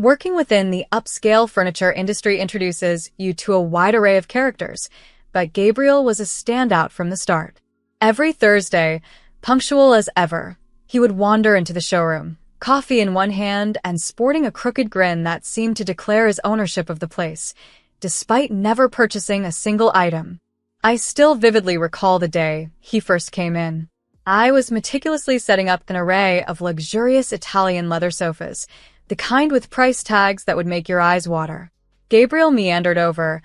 Working within the upscale furniture industry introduces you to a wide array of characters, but Gabriel was a standout from the start. Every Thursday, punctual as ever, he would wander into the showroom, coffee in one hand and sporting a crooked grin that seemed to declare his ownership of the place, despite never purchasing a single item. I still vividly recall the day he first came in. I was meticulously setting up an array of luxurious Italian leather sofas, the kind with price tags that would make your eyes water. Gabriel meandered over,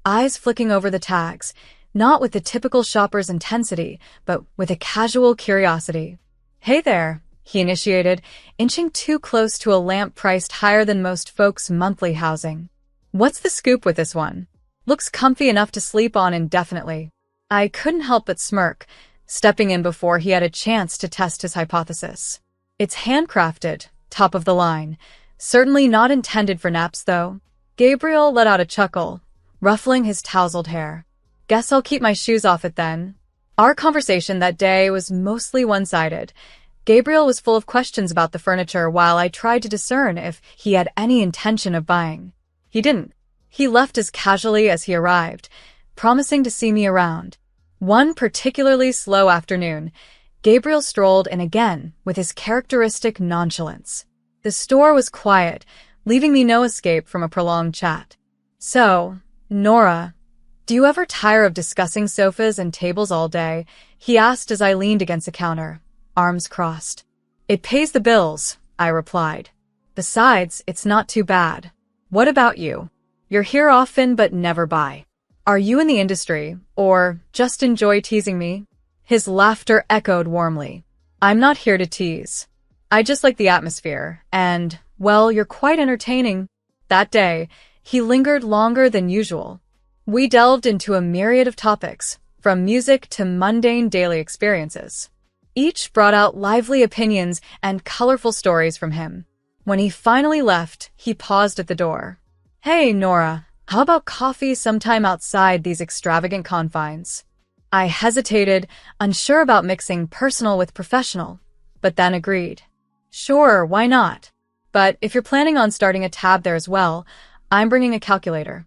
eyes flicking over the tags, not with the typical shopper's intensity, but with a casual curiosity. "Hey there," he initiated, inching too close to a lamp priced higher than most folks' monthly housing. "What's the scoop with this one? Looks comfy enough to sleep on indefinitely." I couldn't help but smirk, stepping in before he had a chance to test his hypothesis. "It's handcrafted, top of the line. Certainly not intended for naps, though." Gabriel let out a chuckle, ruffling his tousled hair. "Guess I'll keep my shoes off it then." Our conversation that day was mostly one-sided. Gabriel was full of questions about the furniture while I tried to discern if he had any intention of buying. He didn't. He left as casually as he arrived, promising to see me around. One particularly slow afternoon, Gabriel strolled in again with his characteristic nonchalance. The store was quiet, leaving me no escape from a prolonged chat. "So, Nora, do you ever tire of discussing sofas and tables all day?" he asked as I leaned against the counter, arms crossed. "It pays the bills," I replied. "Besides, it's not too bad. What about you? You're here often but never buy. Are you in the industry, or just enjoy teasing me?" His laughter echoed warmly. "I'm not here to tease. I just like the atmosphere, and, well, you're quite entertaining." That day, he lingered longer than usual. We delved into a myriad of topics, from music to mundane daily experiences. Each brought out lively opinions and colorful stories from him. When he finally left, he paused at the door. "Hey, Nora, how about coffee sometime outside these extravagant confines?" I hesitated, unsure about mixing personal with professional, but then agreed. "Sure, why not? But if you're planning on starting a tab there as well, I'm bringing a calculator."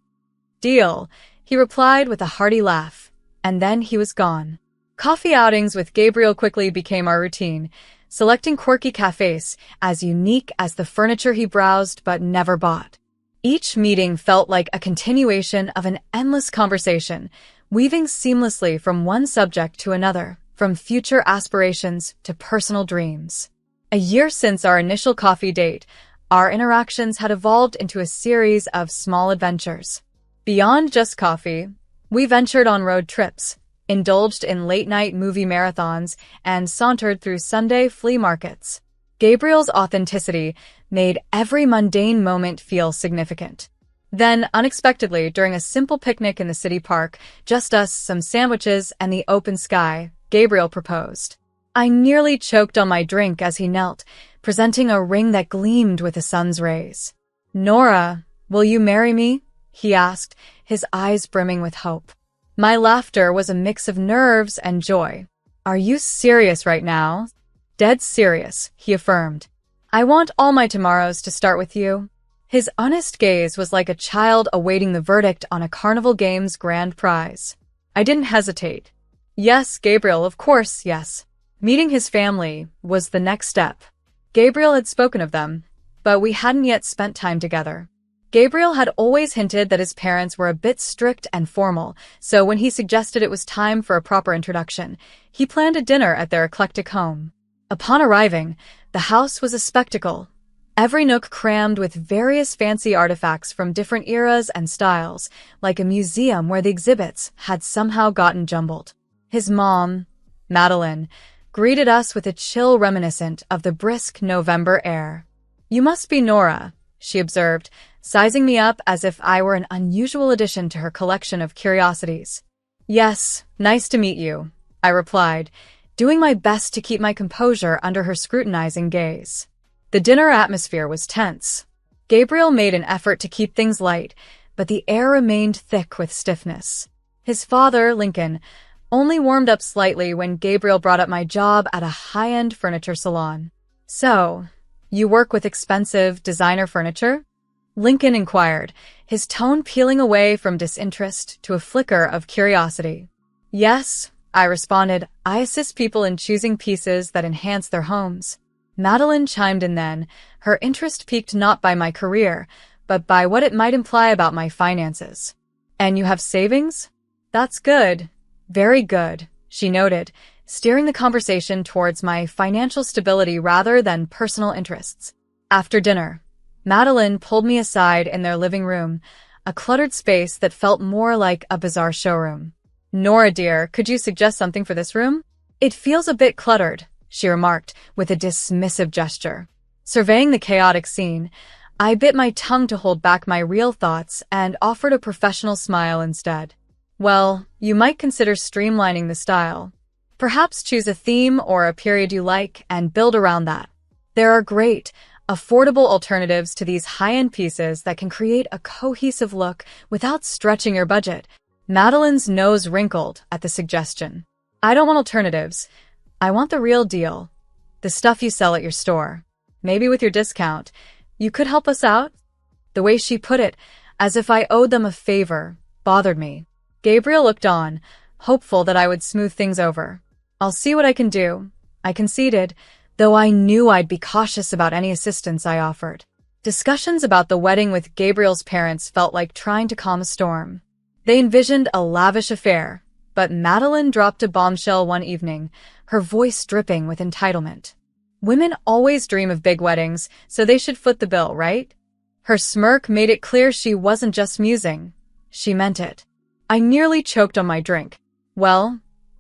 "Deal," he replied with a hearty laugh, and then he was gone. Coffee outings with Gabriel quickly became our routine, selecting quirky cafes as unique as the furniture he browsed but never bought. Each meeting felt like a continuation of an endless conversation, weaving seamlessly from one subject to another, from future aspirations to personal dreams. A year since our initial coffee date, our interactions had evolved into a series of small adventures. Beyond just coffee, we ventured on road trips, indulged in late-night movie marathons, and sauntered through Sunday flea markets. Gabriel's authenticity made every mundane moment feel significant. Then, unexpectedly, during a simple picnic in the city park, just us, some sandwiches, and the open sky, Gabriel proposed. I nearly choked on my drink as he knelt, presenting a ring that gleamed with the sun's rays. "Nora, will you marry me?" he asked, his eyes brimming with hope. My laughter was a mix of nerves and joy. "Are you serious right now?" "Dead serious," he affirmed. "I want all my tomorrows to start with you." His honest gaze was like a child awaiting the verdict on a carnival game's grand prize. I didn't hesitate. "Yes, Gabriel, of course, yes." Meeting his family was the next step. Gabriel had spoken of them, but we hadn't yet spent time together. Gabriel had always hinted that his parents were a bit strict and formal, so when he suggested it was time for a proper introduction, he planned a dinner at their eclectic home. Upon arriving, the house was a spectacle, every nook crammed with various fancy artifacts from different eras and styles, like a museum where the exhibits had somehow gotten jumbled. His mom, Madeline, greeted us with a chill reminiscent of the brisk November air. "You must be Nora," she observed, sizing me up as if I were an unusual addition to her collection of curiosities. "Yes, nice to meet you," I replied, doing my best to keep my composure under her scrutinizing gaze. The dinner atmosphere was tense. Gabriel made an effort to keep things light, but the air remained thick with stiffness. His father, Lincoln, only warmed up slightly when Gabriel brought up my job at a high-end furniture salon. "So, you work with expensive designer furniture?" Lincoln inquired, his tone peeling away from disinterest to a flicker of curiosity. Yes, I responded. I assist people in choosing pieces that enhance their homes. Madeline chimed in then, her interest piqued not by my career, but by what it might imply about my finances. And you have savings? That's good. Very good, she noted, steering the conversation towards my financial stability rather than personal interests. After dinner, Madeline pulled me aside in their living room, a cluttered space that felt more like a bizarre showroom. Nora dear, could you suggest something for this room? It feels a bit cluttered, she remarked with a dismissive gesture. Surveying the chaotic scene, I bit my tongue to hold back my real thoughts and offered a professional smile instead. Well, you might consider streamlining the style. Perhaps choose a theme or a period you like and build around that. There are great, affordable alternatives to these high-end pieces that can create a cohesive look without stretching your budget. Madeline's nose wrinkled at the suggestion. I don't want alternatives. I want the real deal. The stuff you sell at your store. Maybe with your discount. You could help us out? The way she put it, as if I owed them a favor, bothered me. Gabriel looked on, hopeful that I would smooth things over. I'll see what I can do, I conceded, though I knew I'd be cautious about any assistance I offered. Discussions about the wedding with Gabriel's parents felt like trying to calm a storm. They envisioned a lavish affair, but Madeline dropped a bombshell one evening, her voice dripping with entitlement. Women always dream of big weddings, so they should foot the bill, right? Her smirk made it clear she wasn't just musing. She meant it. I nearly choked on my drink. Well,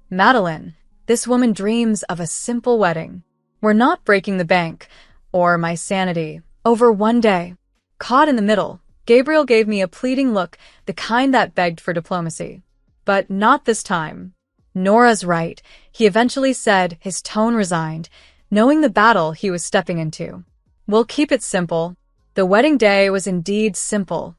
Madeline, this woman dreams of a simple wedding. We're not breaking the bank, or my sanity, over one day. Caught in the middle, Gabriel gave me a pleading look, the kind that begged for diplomacy. But not this time. Nora's right, he eventually said, his tone resigned, knowing the battle he was stepping into. We'll keep it simple. The wedding day was indeed simple,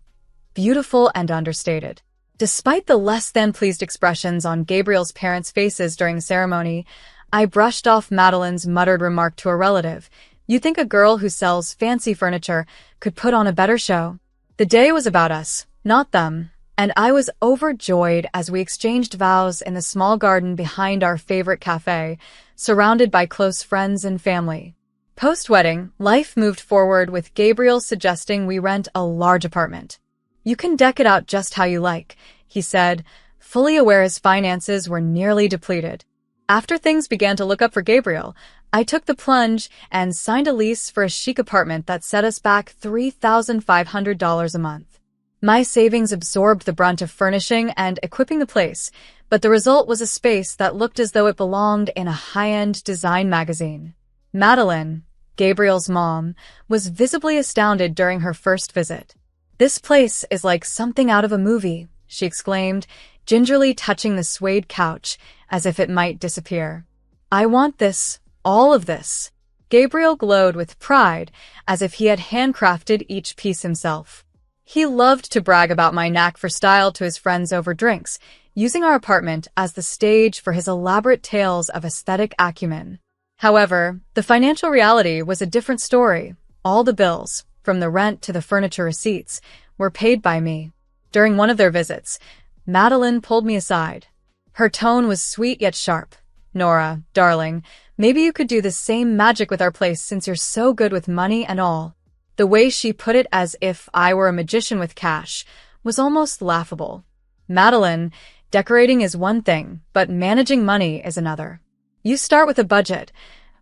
beautiful and understated. Despite the less-than-pleased expressions on Gabriel's parents' faces during the ceremony, I brushed off Madeline's muttered remark to a relative. You think a girl who sells fancy furniture could put on a better show? The day was about us, not them, and I was overjoyed as we exchanged vows in the small garden behind our favorite cafe, surrounded by close friends and family. Post-wedding, life moved forward with Gabriel suggesting we rent a large apartment. You can deck it out just how you like, he said, fully aware his finances were nearly depleted. After things began to look up for Gabriel, I took the plunge and signed a lease for a chic apartment that set us back $3,500 a month. My savings absorbed the brunt of furnishing and equipping the place, but the result was a space that looked as though it belonged in a high-end design magazine. Madeline, Gabriel's mom, was visibly astounded during her first visit. This place is like something out of a movie, she exclaimed, gingerly touching the suede couch as if it might disappear. I want this, all of this. Gabriel glowed with pride as if he had handcrafted each piece himself. He loved to brag about my knack for style to his friends over drinks, using our apartment as the stage for his elaborate tales of aesthetic acumen. However, the financial reality was a different story. All the bills, from the rent to the furniture receipts, were paid by me. During one of their visits, Madeline pulled me aside. Her tone was sweet yet sharp. Nora, darling, maybe you could do the same magic with our place since you're so good with money and all. The way she put it as if I were a magician with cash was almost laughable. Madeline, decorating is one thing, but managing money is another. You start with a budget.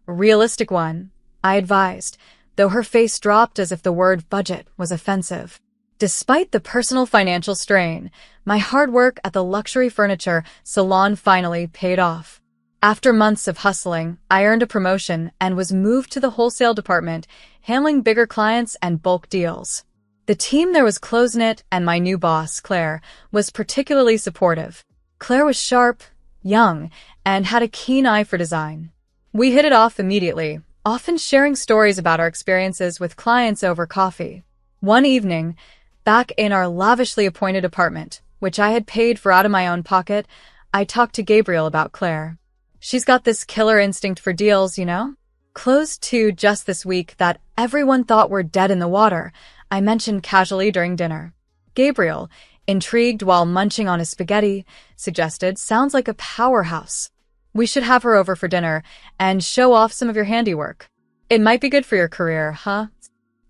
A realistic one, I advised, though her face dropped as if the word budget was offensive. Despite the personal financial strain, my hard work at the luxury furniture salon finally paid off. After months of hustling, I earned a promotion and was moved to the wholesale department, handling bigger clients and bulk deals. The team there was close-knit, and my new boss, Claire, was particularly supportive. Claire was sharp, young, and had a keen eye for design. We hit it off immediately, often sharing stories about our experiences with clients over coffee. One evening, back in our lavishly appointed apartment, which I had paid for out of my own pocket, I talked to Gabriel about Claire. She's got this killer instinct for deals, you know? Closed two just this week that everyone thought were dead in the water, I mentioned casually during dinner. Gabriel, intrigued while munching on his spaghetti, suggested, "Sounds like a powerhouse. We should have her over for dinner and show off some of your handiwork. It might be good for your career, huh?"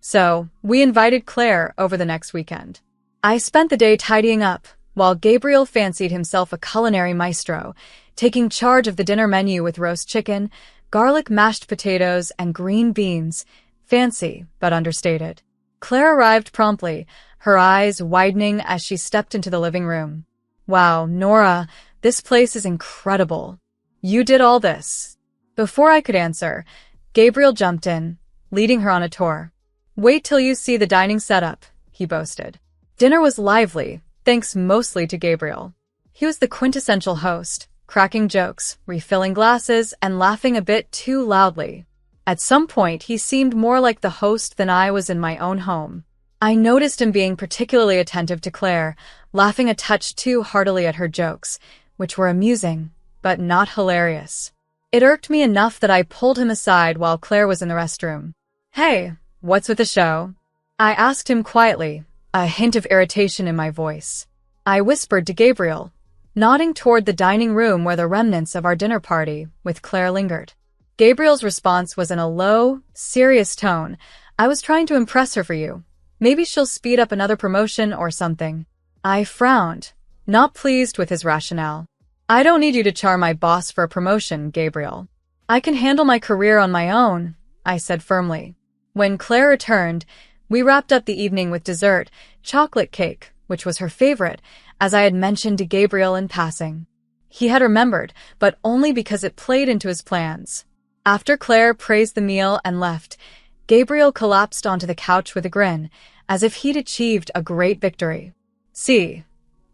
So, we invited Claire over the next weekend. I spent the day tidying up, while Gabriel fancied himself a culinary maestro, taking charge of the dinner menu with roast chicken, garlic mashed potatoes, and green beans. Fancy, but understated. Claire arrived promptly, her eyes widening as she stepped into the living room. "Wow, Nora, this place is incredible. You did all this." Before I could answer, Gabriel jumped in, leading her on a tour. "Wait till you see the dining setup," he boasted. Dinner was lively, thanks mostly to Gabriel. He was the quintessential host, cracking jokes, refilling glasses, and laughing a bit too loudly. At some point, he seemed more like the host than I was in my own home. I noticed him being particularly attentive to Claire, laughing a touch too heartily at her jokes, which were amusing, but not hilarious. It irked me enough that I pulled him aside while Claire was in the restroom. "Hey, what's with the show?" I asked him quietly, a hint of irritation in my voice. I whispered to Gabriel, nodding toward the dining room where the remnants of our dinner party with Claire lingered. Gabriel's response was in a low, serious tone. "I was trying to impress her for you. Maybe she'll speed up another promotion or something." I frowned, not pleased with his rationale. "I don't need you to charm my boss for a promotion, Gabriel. I can handle my career on my own," I said firmly. When Claire returned, we wrapped up the evening with dessert, chocolate cake, which was her favorite, as I had mentioned to Gabriel in passing. He had remembered, but only because it played into his plans. After Claire praised the meal and left, Gabriel collapsed onto the couch with a grin, as if he'd achieved a great victory. "See,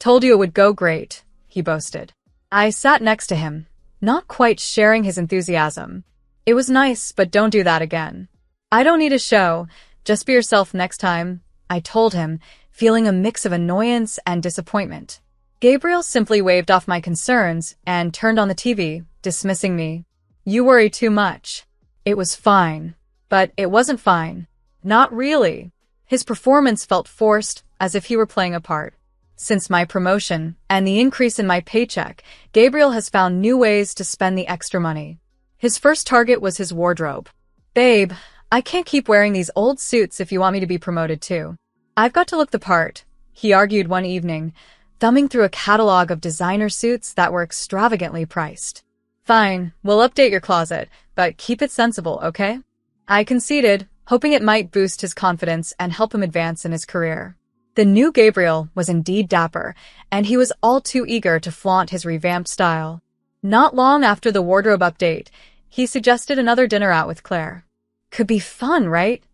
told you it would go great," he boasted. I sat next to him, not quite sharing his enthusiasm. "It was nice, but don't do that again." "I don't need a show, just be yourself next time," I told him, feeling a mix of annoyance and disappointment. Gabriel simply waved off my concerns and turned on the TV, dismissing me. "You worry too much." It was fine. But it wasn't fine. Not really. His performance felt forced, as if he were playing a part. Since my promotion and the increase in my paycheck, Gabriel has found new ways to spend the extra money. His first target was his wardrobe. "Babe, I can't keep wearing these old suits if you want me to be promoted too. I've got to look the part," he argued one evening, thumbing through a catalog of designer suits that were extravagantly priced. "Fine, we'll update your closet, but keep it sensible, okay?" I conceded, hoping it might boost his confidence and help him advance in his career. The new Gabriel was indeed dapper, and he was all too eager to flaunt his revamped style. Not long after the wardrobe update, he suggested another dinner out with Claire. Could be fun, right?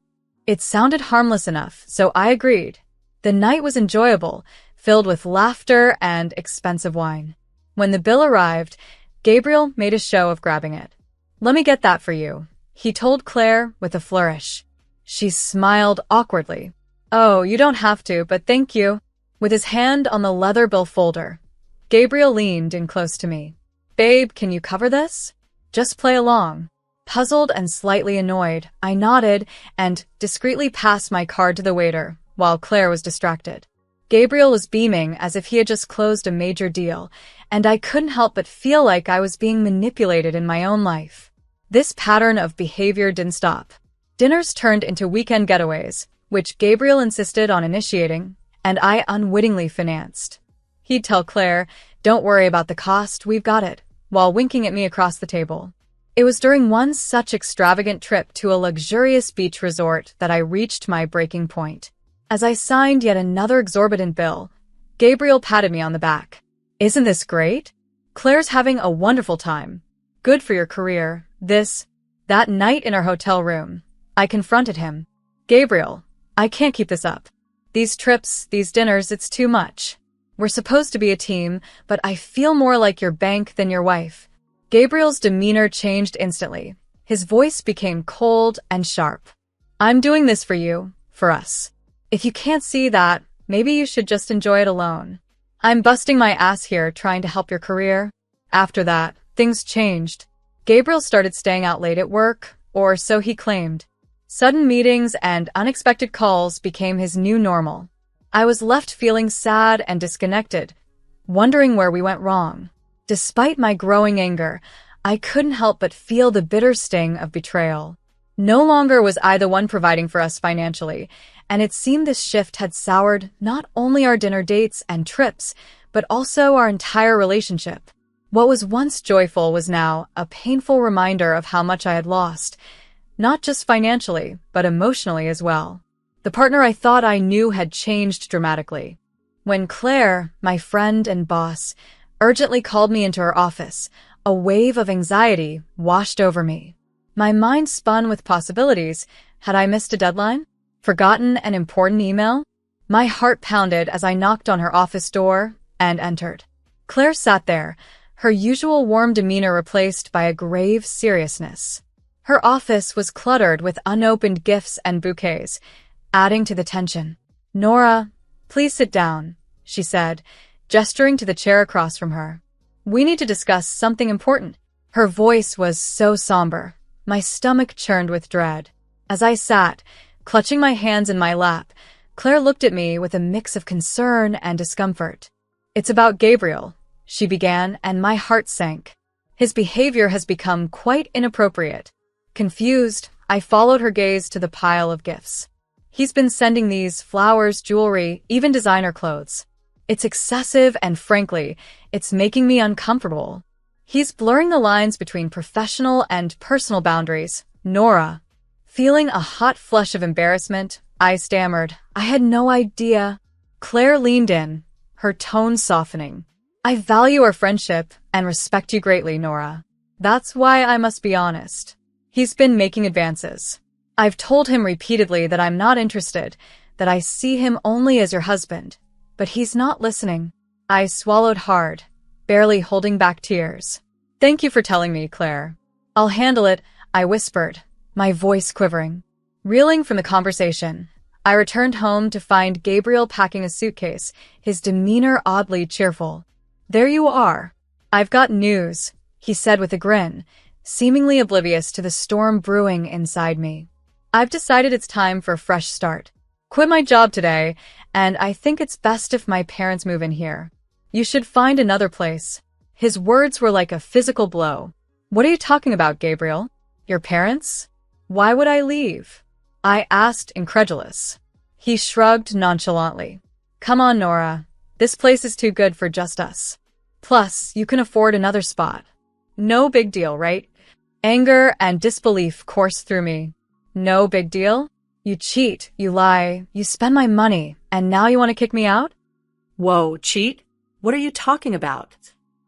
It sounded harmless enough, so I agreed. The night was enjoyable, filled with laughter and expensive wine. When the bill arrived, Gabriel made a show of grabbing it. "Let me get that for you," he told Claire with a flourish. She smiled awkwardly. "Oh, you don't have to, but thank you." With his hand on the leather bill folder, Gabriel leaned in close to me. "Babe, can you cover this? Just play along." Puzzled and slightly annoyed, I nodded and discreetly passed my card to the waiter, while Claire was distracted. Gabriel was beaming as if he had just closed a major deal, and I couldn't help but feel like I was being manipulated in my own life. This pattern of behavior didn't stop. Dinners turned into weekend getaways, which Gabriel insisted on initiating, and I unwittingly financed. He'd tell Claire, "Don't worry about the cost, we've got it," while winking at me across the table. It was during one such extravagant trip to a luxurious beach resort that I reached my breaking point. As I signed yet another exorbitant bill, Gabriel patted me on the back. "Isn't this great? Claire's having a wonderful time. Good for your career." That night in our hotel room, I confronted him. "Gabriel, I can't keep this up. These trips, these dinners, it's too much. We're supposed to be a team, but I feel more like your bank than your wife." Gabriel's demeanor changed instantly. His voice became cold and sharp. "I'm doing this for you, for us. If you can't see that, maybe you should just enjoy it alone. I'm busting my ass here trying to help your career." After that, things changed. Gabriel started staying out late at work, or so he claimed. Sudden meetings and unexpected calls became his new normal. I was left feeling sad and disconnected, wondering where we went wrong. Despite my growing anger, I couldn't help but feel the bitter sting of betrayal. No longer was I the one providing for us financially, and it seemed this shift had soured not only our dinner dates and trips, but also our entire relationship. What was once joyful was now a painful reminder of how much I had lost, not just financially, but emotionally as well. The partner I thought I knew had changed dramatically. When Claire, my friend and boss, urgently called me into her office, a wave of anxiety washed over me. My mind spun with possibilities. Had I missed a deadline? Forgotten an important email? My heart pounded as I knocked on her office door and entered. Claire sat there, her usual warm demeanor replaced by a grave seriousness. Her office was cluttered with unopened gifts and bouquets, adding to the tension. "Nora, please sit down," she said, gesturing to the chair across from her. "We need to discuss something important." Her voice was so somber. My stomach churned with dread. As I sat, clutching my hands in my lap, Claire looked at me with a mix of concern and discomfort. "It's about Gabriel," she began, and my heart sank. "His behavior has become quite inappropriate." Confused, I followed her gaze to the pile of gifts. "He's been sending these flowers, jewelry, even designer clothes. It's excessive and frankly, it's making me uncomfortable. He's blurring the lines between professional and personal boundaries." "Nora." Feeling a hot flush of embarrassment, I stammered, "I had no idea." Claire leaned in, her tone softening. "I value our friendship and respect you greatly, Nora. That's why I must be honest. He's been making advances. I've told him repeatedly that I'm not interested, that I see him only as your husband, but he's not listening." I swallowed hard, barely holding back tears. "Thank you for telling me, Claire. I'll handle it," I whispered, my voice quivering. Reeling from the conversation, I returned home to find Gabriel packing a suitcase, his demeanor oddly cheerful. "There you are. I've got news," he said with a grin, seemingly oblivious to the storm brewing inside me. "I've decided it's time for a fresh start. Quit my job today, and I think it's best if my parents move in here. You should find another place." His words were like a physical blow. "What are you talking about, Gabriel? Your parents? Why would I leave?" I asked, incredulous. He shrugged nonchalantly. "Come on, Nora. This place is too good for just us. Plus, you can afford another spot. No big deal, right?" Anger and disbelief coursed through me. "No big deal? You cheat, you lie, you spend my money, and now you want to kick me out?" "Whoa, cheat? What are you talking about?"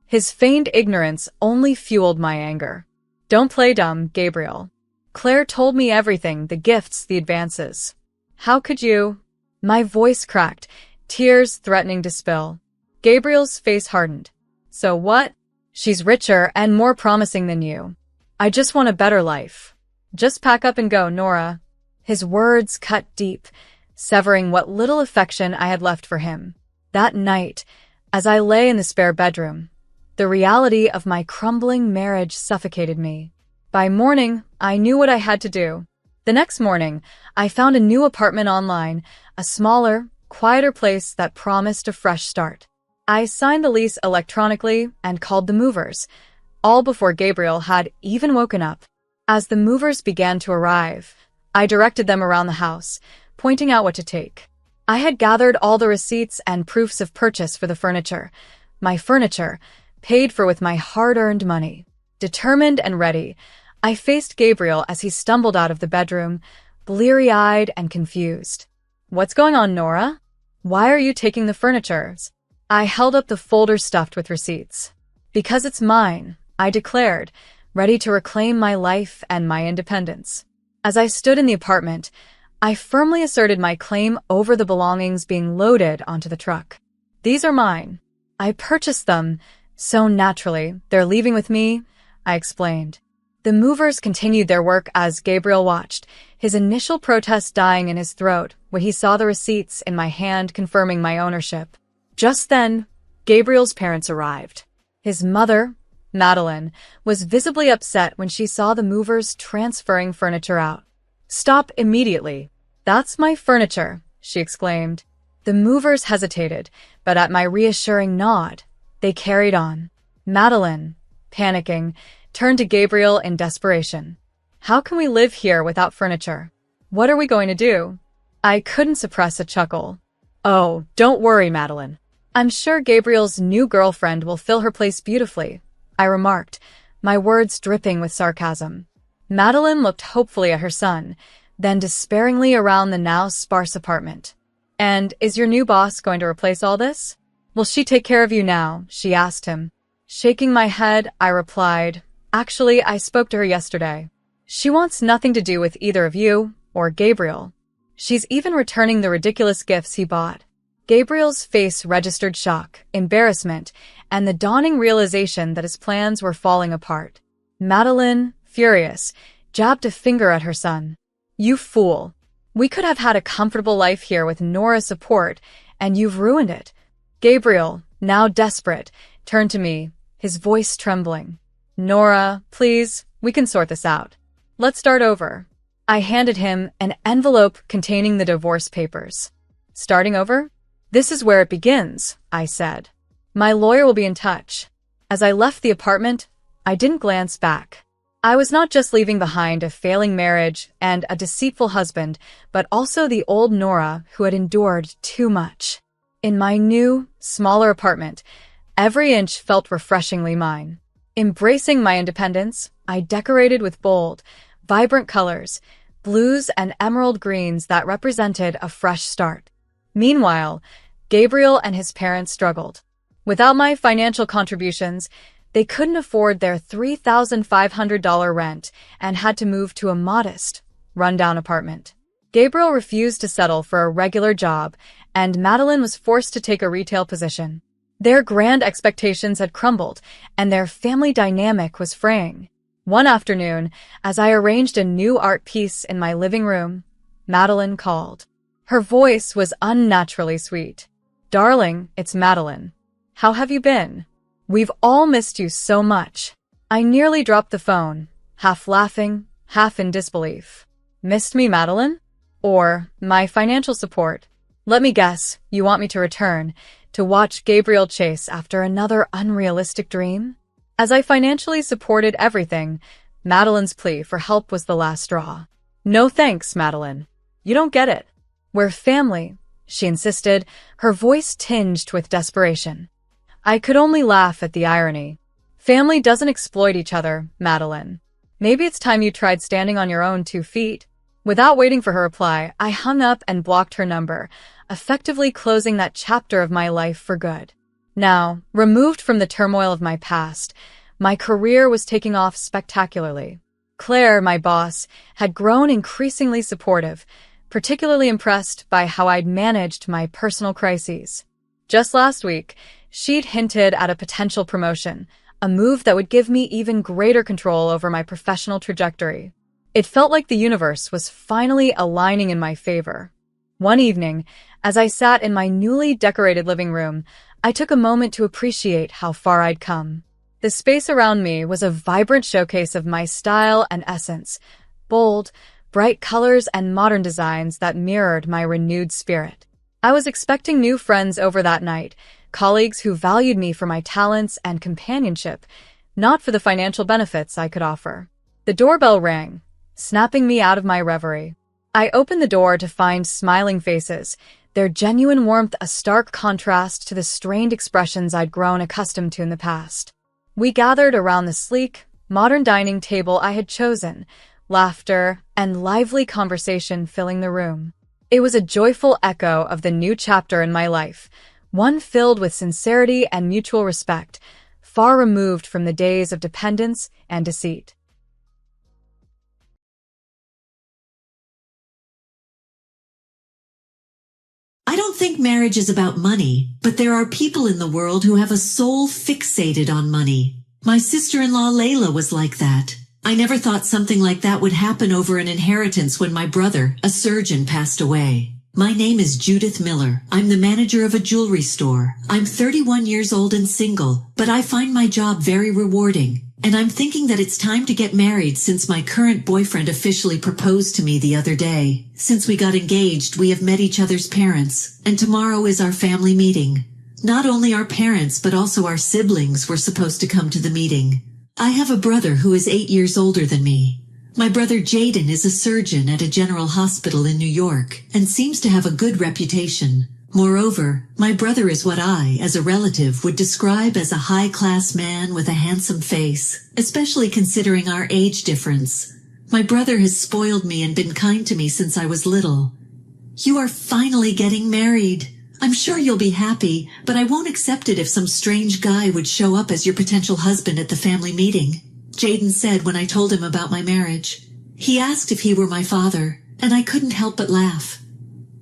His feigned ignorance only fueled my anger. "Don't play dumb, Gabriel. Claire told me everything, the gifts, the advances. How could you?" My voice cracked, tears threatening to spill. Gabriel's face hardened. "So what? She's richer and more promising than you. I just want a better life. Just pack up and go, Nora." His words cut deep, severing what little affection I had left for him. That night, as I lay in the spare bedroom, the reality of my crumbling marriage suffocated me. By morning, I knew what I had to do. The next morning, I found a new apartment online, a smaller, quieter place that promised a fresh start. I signed the lease electronically and called the movers, all before Gabriel had even woken up. As the movers began to arrive, I directed them around the house, pointing out what to take. I had gathered all the receipts and proofs of purchase for the furniture. My furniture, paid for with my hard-earned money. Determined and ready, I faced Gabriel as he stumbled out of the bedroom, bleary-eyed and confused. "What's going on, Nora? Why are you taking the furniture?" I held up the folder stuffed with receipts. "Because it's mine," I declared, ready to reclaim my life and my independence. As I stood in the apartment, I firmly asserted my claim over the belongings being loaded onto the truck. "These are mine. I purchased them, so naturally, they're leaving with me," I explained. The movers continued their work as Gabriel watched, his initial protest dying in his throat when he saw the receipts in my hand confirming my ownership. Just then, Gabriel's parents arrived. His mother, Madeline, was visibly upset when she saw the movers transferring furniture out. Stop immediately. That's my furniture, she exclaimed. The movers hesitated, but at my reassuring nod, they carried on. Madeline, panicking, turned to Gabriel in desperation. How can we live here without furniture? What are we going to do? I couldn't suppress a chuckle. Oh, don't worry, Madeline. I'm sure Gabriel's new girlfriend will fill her place beautifully, I remarked, my words dripping with sarcasm. Madeline looked hopefully at her son, then despairingly around the now sparse apartment. And is your new boss going to replace all this? Will she take care of you now? She asked him. Shaking my head, I replied, Actually, I spoke to her yesterday. She wants nothing to do with either of you or Gabriel. She's even returning the ridiculous gifts he bought. Gabriel's face registered shock, embarrassment, and the dawning realization that his plans were falling apart. Madeline, furious, jabbed a finger at her son. You fool. We could have had a comfortable life here with Nora's support, and you've ruined it. Gabriel, now desperate, turned to me, his voice trembling. Nora, please, we can sort this out. Let's start over. I handed him an envelope containing the divorce papers. Starting over? This is where it begins, I said. My lawyer will be in touch. As I left the apartment, I didn't glance back. I was not just leaving behind a failing marriage and a deceitful husband, but also the old Nora who had endured too much. In my new, smaller apartment, every inch felt refreshingly mine. Embracing my independence, I decorated with bold, vibrant colors, blues and emerald greens that represented a fresh start. Meanwhile, Gabriel and his parents struggled. Without my financial contributions, they couldn't afford their $3,500 rent and had to move to a modest, rundown apartment. Gabriel refused to settle for a regular job, and Madeline was forced to take a retail position. Their grand expectations had crumbled, and their family dynamic was fraying. One afternoon, as I arranged a new art piece in my living room, Madeline called. Her voice was unnaturally sweet. Darling, it's Madeline. How have you been? We've all missed you so much. I nearly dropped the phone, half laughing, half in disbelief. Missed me, Madeline? Or my financial support? Let me guess, you want me to return, to watch Gabriel chase after another unrealistic dream? As I financially supported everything, Madeline's plea for help was the last straw. No thanks, Madeline. You don't get it. We're family, she insisted, her voice tinged with desperation. I could only laugh at the irony. Family doesn't exploit each other, Madeline. Maybe it's time you tried standing on your own 2 feet. Without waiting for her reply, I hung up and blocked her number, effectively closing that chapter of my life for good. Now, removed from the turmoil of my past, my career was taking off spectacularly. Claire, my boss, had grown increasingly supportive, particularly impressed by how I'd managed my personal crises. Just last week, she'd hinted at a potential promotion, a move that would give me even greater control over my professional trajectory. It felt like the universe was finally aligning in my favor. One evening, as I sat in my newly decorated living room, I took a moment to appreciate how far I'd come. The space around me was a vibrant showcase of my style and essence, bold, bright colors and modern designs that mirrored my renewed spirit. I was expecting new friends over that night, colleagues who valued me for my talents and companionship, not for the financial benefits I could offer. The doorbell rang, snapping me out of my reverie. I opened the door to find smiling faces, their genuine warmth a stark contrast to the strained expressions I'd grown accustomed to in the past. We gathered around the sleek, modern dining table I had chosen, laughter and lively conversation filling the room. It was a joyful echo of the new chapter in my life, one filled with sincerity and mutual respect, far removed from the days of dependence and deceit. I don't think marriage is about money, but there are people in the world who have a soul fixated on money. My sister-in-law Layla was like that. I never thought something like that would happen over an inheritance when my brother, a surgeon, passed away. My name is Judith Miller. I'm the manager of a jewelry store. I'm 31 years old and single, but I find my job very rewarding. And I'm thinking that it's time to get married since my current boyfriend officially proposed to me the other day. Since we got engaged, we have met each other's parents, and tomorrow is our family meeting. Not only our parents but also our siblings were supposed to come to the meeting. I have a brother who is 8 years older than me. My brother Jaden is a surgeon at a general hospital in New York and seems to have a good reputation. Moreover, my brother is what I, as a relative, would describe as a high-class man with a handsome face, especially considering our age difference. My brother has spoiled me and been kind to me since I was little. You are finally getting married. I'm sure you'll be happy, but I won't accept it if some strange guy would show up as your potential husband at the family meeting, Jaden said when I told him about my marriage. He asked if he were my father, and I couldn't help but laugh.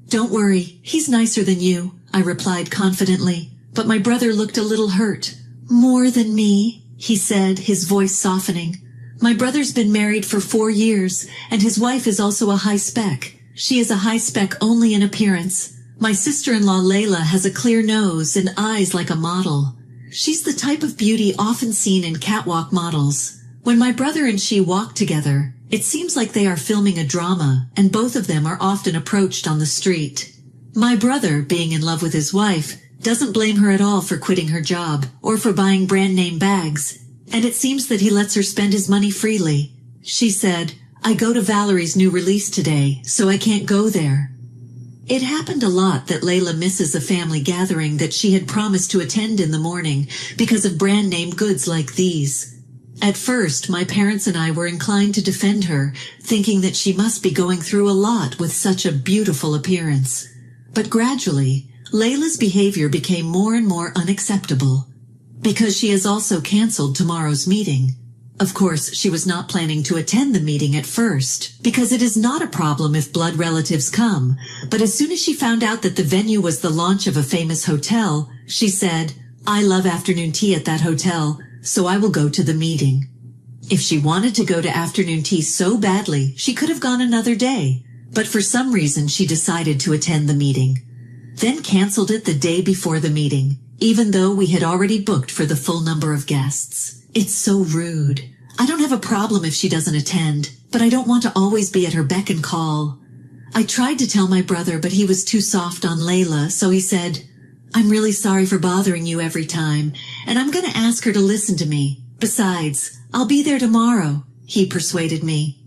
Don't worry, he's nicer than you, I replied confidently, but my brother looked a little hurt. More than me, he said, his voice softening. My brother's been married for 4 years, and his wife is also a high spec. She is a high spec only in appearance. My sister-in-law Layla has a clear nose and eyes like a model. She's the type of beauty often seen in catwalk models. When my brother and she walk together, it seems like they are filming a drama, and both of them are often approached on the street. My brother, being in love with his wife, doesn't blame her at all for quitting her job or for buying brand-name bags, and it seems that he lets her spend his money freely. She said, I go to Valerie's new release today, so I can't go there. It happened a lot that Layla misses a family gathering that she had promised to attend in the morning because of brand-name goods like these. At first, my parents and I were inclined to defend her, thinking that she must be going through a lot with such a beautiful appearance. But gradually, Layla's behavior became more and more unacceptable, because she has also canceled tomorrow's meeting. Of course, she was not planning to attend the meeting at first, because it is not a problem if blood relatives come, but as soon as she found out that the venue was the launch of a famous hotel, she said, I love afternoon tea at that hotel, so I will go to the meeting. If she wanted to go to afternoon tea so badly, she could have gone another day, but for some reason she decided to attend the meeting. Then canceled it the day before the meeting, even though we had already booked for the full number of guests. It's so rude. I don't have a problem if she doesn't attend, but I don't want to always be at her beck and call. I tried to tell my brother, but he was too soft on Layla, so he said, I'm really sorry for bothering you every time, and I'm going to ask her to listen to me. Besides, I'll be there tomorrow, he persuaded me.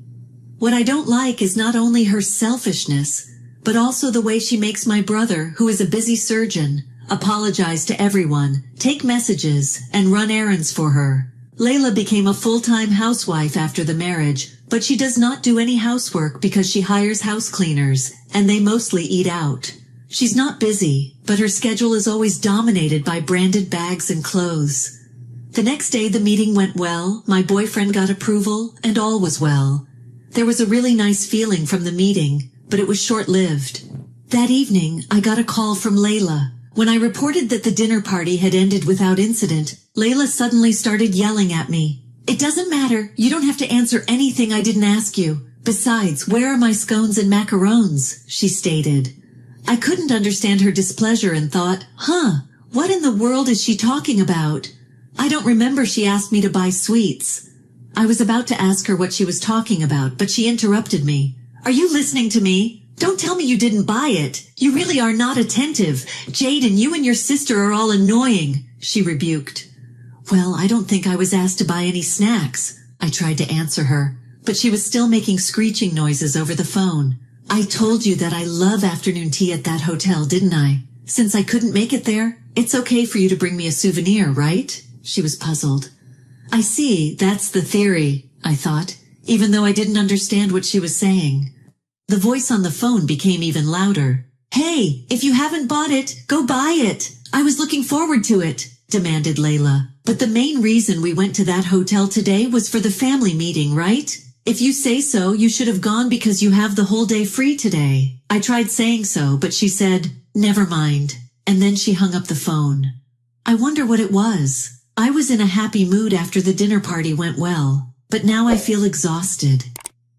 What I don't like is not only her selfishness, but also the way she makes my brother, who is a busy surgeon, apologize to everyone, take messages, and run errands for her. Layla became a full-time housewife after the marriage, but she does not do any housework because she hires house cleaners, and they mostly eat out. She's not busy, but her schedule is always dominated by branded bags and clothes. The next day the meeting went well, my boyfriend got approval, and all was well. There was a really nice feeling from the meeting, but it was short-lived. That evening, I got a call from Layla. When I reported that the dinner party had ended without incident, Layla suddenly started yelling at me. It doesn't matter, you don't have to answer anything I didn't ask you. Besides, where are my scones and macarons? She stated. I couldn't understand her displeasure and thought, what in the world is she talking about? I don't remember she asked me to buy sweets. I was about to ask her what she was talking about, but she interrupted me. Are you listening to me? Don't tell me you didn't buy it. You really are not attentive. Jaden, you and your sister are all annoying, she rebuked. Well, I don't think I was asked to buy any snacks. I tried to answer her, but she was still making screeching noises over the phone. I told you that I love afternoon tea at that hotel, didn't I? Since I couldn't make it there, it's okay for you to bring me a souvenir, right? She was puzzled. I see, that's the theory, I thought, even though I didn't understand what she was saying. The voice on the phone became even louder. Hey, if you haven't bought it, go buy it. I was looking forward to it, demanded Layla. But the main reason we went to that hotel today was for the family meeting, right? If you say so, you should have gone because you have the whole day free today. I tried saying so, but she said, never mind. And then she hung up the phone. I wonder what it was. I was in a happy mood after the dinner party went well, but now I feel exhausted.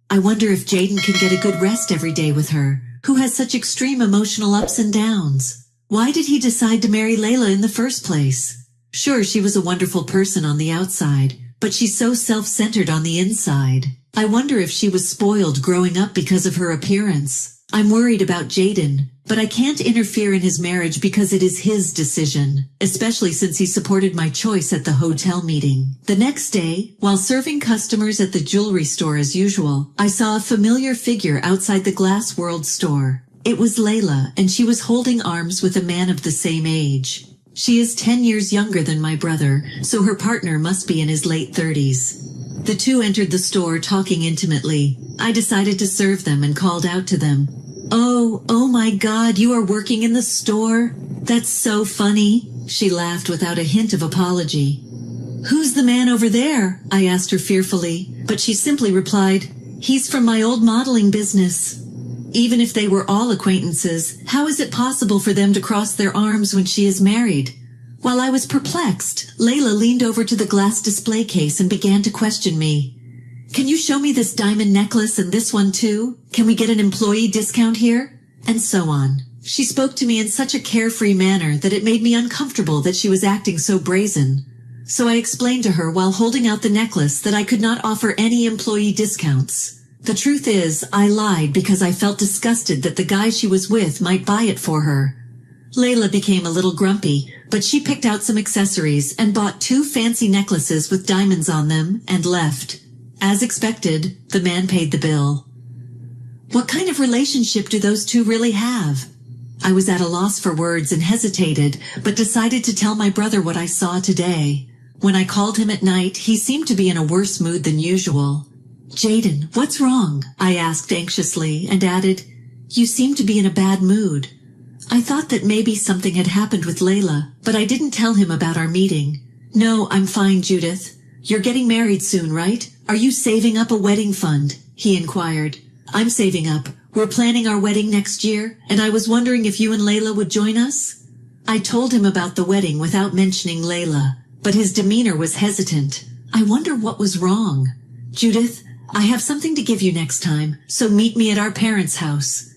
I wonder if Jaden can get a good rest every day with her, who has such extreme emotional ups and downs. Why did he decide to marry Layla in the first place? Sure, she was a wonderful person on the outside, but she's so self-centered on the inside. I wonder if she was spoiled growing up because of her appearance. I'm worried about Jaden, but I can't interfere in his marriage because it is his decision, especially since he supported my choice at the hotel meeting. The next day, while serving customers at the jewelry store as usual, I saw a familiar figure outside the Glass World store. It was Layla, and she was holding arms with a man of the same age. She is 10 years younger than my brother, so her partner must be in his late 30s. The two entered the store talking intimately. I decided to serve them and called out to them. Oh my God, you are working in the store? That's so funny. She laughed without a hint of apology. Who's the man over there? I asked her fearfully, but she simply replied, he's from my old modeling business. Even if they were all acquaintances, how is it possible for them to cross their arms when she is married? While I was perplexed, Layla leaned over to the glass display case and began to question me. Can you show me this diamond necklace and this one too? Can we get an employee discount here? And so on. She spoke to me in such a carefree manner that it made me uncomfortable that she was acting so brazen. So I explained to her while holding out the necklace that I could not offer any employee discounts. The truth is, I lied because I felt disgusted that the guy she was with might buy it for her. Layla became a little grumpy, but she picked out some accessories and bought 2 fancy necklaces with diamonds on them and left. As expected, the man paid the bill. What kind of relationship do those two really have? I was at a loss for words and hesitated, but decided to tell my brother what I saw today. When I called him at night, he seemed to be in a worse mood than usual. Jaden, what's wrong? I asked anxiously and added, you seem to be in a bad mood. I thought that maybe something had happened with Layla, but I didn't tell him about our meeting. No, I'm fine, Judith. You're getting married soon, right? Are you saving up a wedding fund? He inquired. I'm saving up. We're planning our wedding next year, and I was wondering if you and Layla would join us? I told him about the wedding without mentioning Layla, but his demeanor was hesitant. I wonder what was wrong. Judith, I have something to give you next time, so meet me at our parents' house.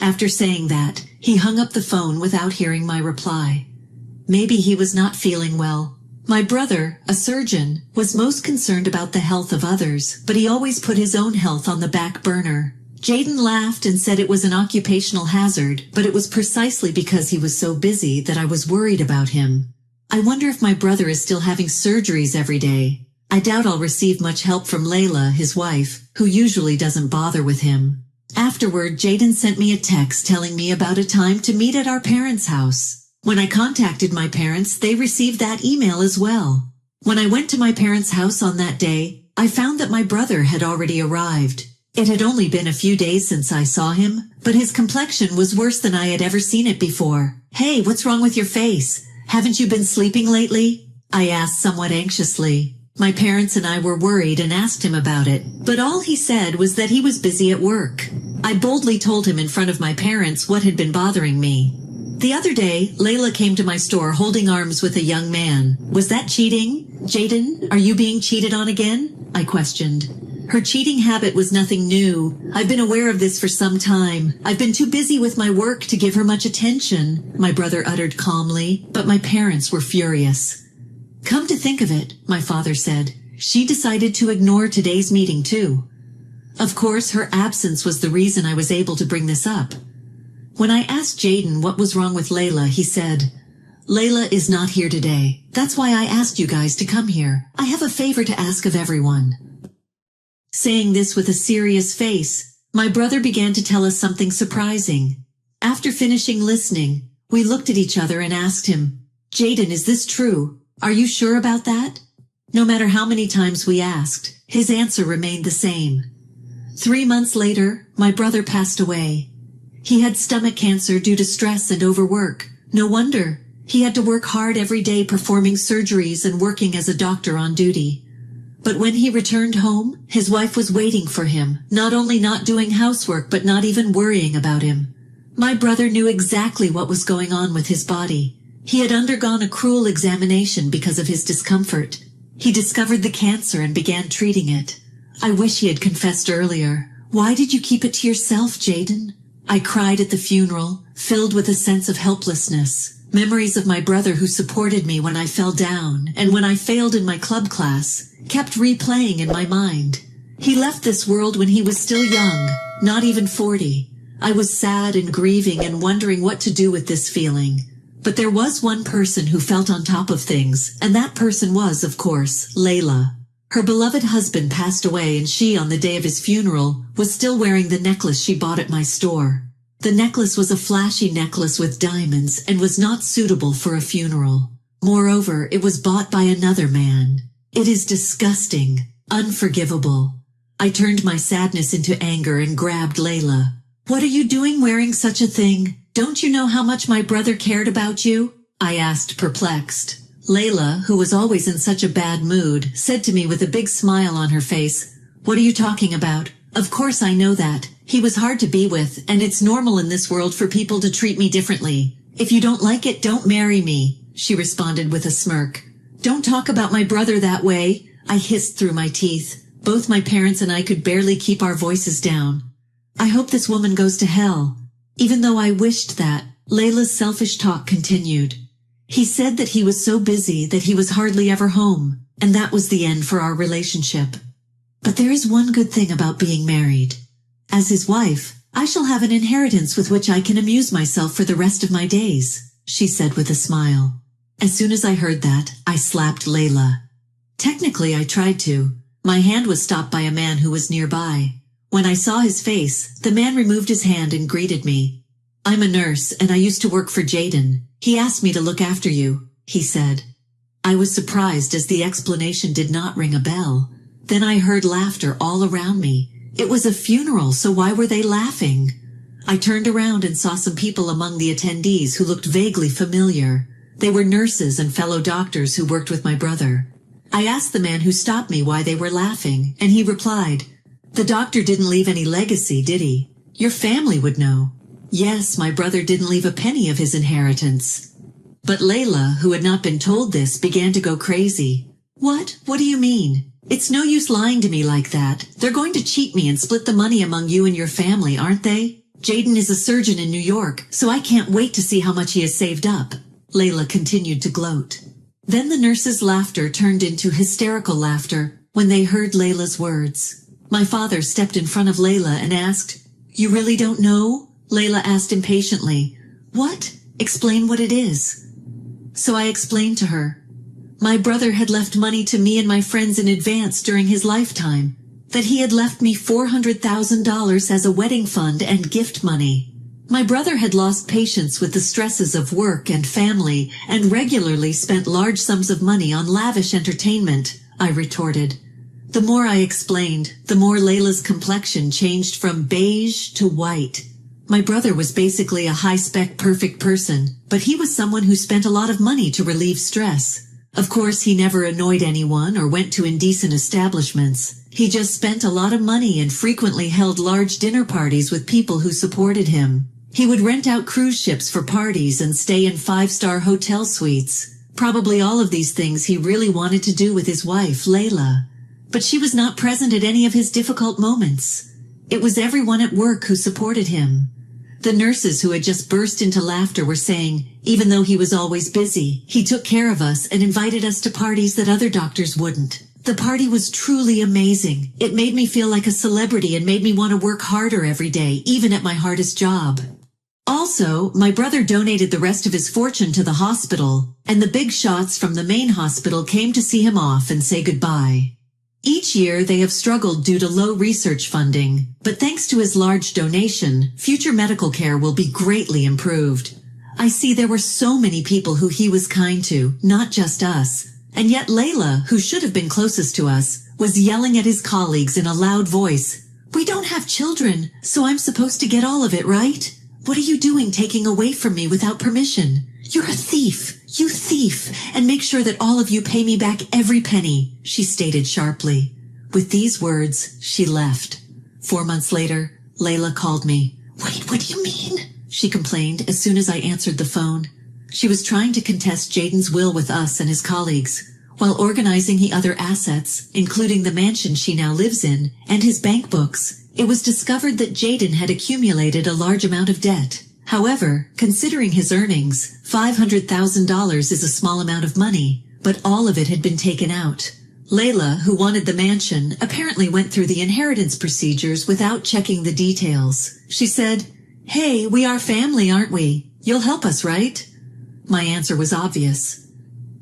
After saying that, he hung up the phone without hearing my reply. Maybe he was not feeling well. My brother, a surgeon, was most concerned about the health of others, but he always put his own health on the back burner. Jaden laughed and said it was an occupational hazard, but it was precisely because he was so busy that I was worried about him. I wonder if my brother is still having surgeries every day. I doubt I'll receive much help from Layla, his wife, who usually doesn't bother with him. Afterward, Jaden sent me a text telling me about a time to meet at our parents' house. When I contacted my parents, they received that email as well. When I went to my parents' house on that day, I found that my brother had already arrived. It had only been a few days since I saw him, but his complexion was worse than I had ever seen it before. Hey, what's wrong with your face? Haven't you been sleeping lately? I asked somewhat anxiously. My parents and I were worried and asked him about it, but all he said was that he was busy at work. I boldly told him in front of my parents what had been bothering me. The other day, Layla came to my store holding arms with a young man. Was that cheating? Jaden, are you being cheated on again? I questioned. Her cheating habit was nothing new. I've been aware of this for some time. I've been too busy with my work to give her much attention, my brother uttered calmly, but my parents were furious. Come to think of it, my father said, she decided to ignore today's meeting too. Of course, her absence was the reason I was able to bring this up. When I asked Jaden what was wrong with Layla, he said, Layla is not here today. That's why I asked you guys to come here. I have a favor to ask of everyone. Saying this with a serious face, my brother began to tell us something surprising. After finishing listening, we looked at each other and asked him, Jaden, is this true? Are you sure about that? No matter how many times we asked, his answer remained the same. 3 months later, my brother passed away. He had stomach cancer due to stress and overwork. No wonder. He had to work hard every day performing surgeries and working as a doctor on duty. But when he returned home, his wife was waiting for him, not only not doing housework but not even worrying about him. My brother knew exactly what was going on with his body. He had undergone a cruel examination because of his discomfort. He discovered the cancer and began treating it. I wish he had confessed earlier. Why did you keep it to yourself, Jaden? I cried at the funeral, filled with a sense of helplessness. Memories of my brother who supported me when I fell down and when I failed in my club class kept replaying in my mind. He left this world when he was still young, not even 40. I was sad and grieving and wondering what to do with this feeling. But there was one person who felt on top of things, and that person was, of course, Layla. Her beloved husband passed away, and she, on the day of his funeral, was still wearing the necklace she bought at my store. The necklace was a flashy necklace with diamonds and was not suitable for a funeral. Moreover, it was bought by another man. It is disgusting, unforgivable. I turned my sadness into anger and grabbed Layla. "What are you doing wearing such a thing? Don't you know how much my brother cared about you?" I asked, perplexed. Layla, who was always in such a bad mood, said to me with a big smile on her face, "What are you talking about? Of course I know that. He was hard to be with, and it's normal in this world for people to treat me differently. If you don't like it, don't marry me," she responded with a smirk. "Don't talk about my brother that way," I hissed through my teeth. Both my parents and I could barely keep our voices down. "I hope this woman goes to hell." Even though I wished that, Layla's selfish talk continued. "He said that he was so busy that he was hardly ever home, and that was the end for our relationship. But there is one good thing about being married. As his wife, I shall have an inheritance with which I can amuse myself for the rest of my days," she said with a smile. As soon as I heard that, I slapped Layla. Technically, I tried to. My hand was stopped by a man who was nearby. When I saw his face, the man removed his hand and greeted me. "I'm a nurse, and I used to work for Jaden. He asked me to look after you," he said. I was surprised as the explanation did not ring a bell. Then I heard laughter all around me. It was a funeral, so why were they laughing? I turned around and saw some people among the attendees who looked vaguely familiar. They were nurses and fellow doctors who worked with my brother. I asked the man who stopped me why they were laughing, and he replied, "The doctor didn't leave any legacy, did he? Your family would know." Yes, my brother didn't leave a penny of his inheritance. But Layla, who had not been told this, began to go crazy. What? What do you mean? It's no use lying to me like that. They're going to cheat me and split the money among you and your family, aren't they? Jaden is a surgeon in New York, so I can't wait to see how much he has saved up. Layla continued to gloat. Then the nurses' laughter turned into hysterical laughter when they heard Layla's words. My father stepped in front of Layla and asked, "You really don't know?" Layla asked impatiently. "What? Explain what it is." So I explained to her. My brother had left money to me and my friends in advance during his lifetime, that he had left me $400,000 as a wedding fund and gift money. My brother had lost patience with the stresses of work and family and regularly spent large sums of money on lavish entertainment, I retorted. The more I explained, the more Layla's complexion changed from beige to white. My brother was basically a high-spec perfect person, but he was someone who spent a lot of money to relieve stress. Of course, he never annoyed anyone or went to indecent establishments. He just spent a lot of money and frequently held large dinner parties with people who supported him. He would rent out cruise ships for parties and stay in 5-star hotel suites. Probably all of these things he really wanted to do with his wife, Layla. But she was not present at any of his difficult moments. It was everyone at work who supported him. The nurses who had just burst into laughter were saying, even though he was always busy, he took care of us and invited us to parties that other doctors wouldn't. The party was truly amazing. It made me feel like a celebrity and made me want to work harder every day, even at my hardest job. Also, my brother donated the rest of his fortune to the hospital, and the big shots from the main hospital came to see him off and say goodbye. Each year they have struggled due to low research funding, but thanks to his large donation, future medical care will be greatly improved. I see there were so many people who he was kind to, not just us. And yet Layla, who should have been closest to us, was yelling at his colleagues in a loud voice. "We don't have children, so I'm supposed to get all of it, right? What are you doing taking away from me without permission? You're a thief, you thief, and make sure that all of you pay me back every penny," she stated sharply. With these words, she left. 4 months later, Layla called me. "Wait, what do you mean?" she complained as soon as I answered the phone. She was trying to contest Jaden's will with us and his colleagues. While organizing the other assets, including the mansion she now lives in, and his bank books, it was discovered that Jaden had accumulated a large amount of debt. However, considering his earnings, $500,000 is a small amount of money, but all of it had been taken out. Layla, who wanted the mansion, apparently went through the inheritance procedures without checking the details. She said, "Hey, we are family, aren't we? You'll help us, right?" My answer was obvious.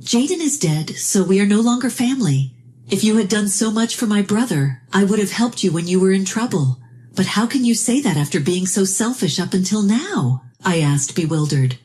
"Jaden is dead, so we are no longer family. If you had done so much for my brother, I would have helped you when you were in trouble. But how can you say that after being so selfish up until now?" I asked, bewildered.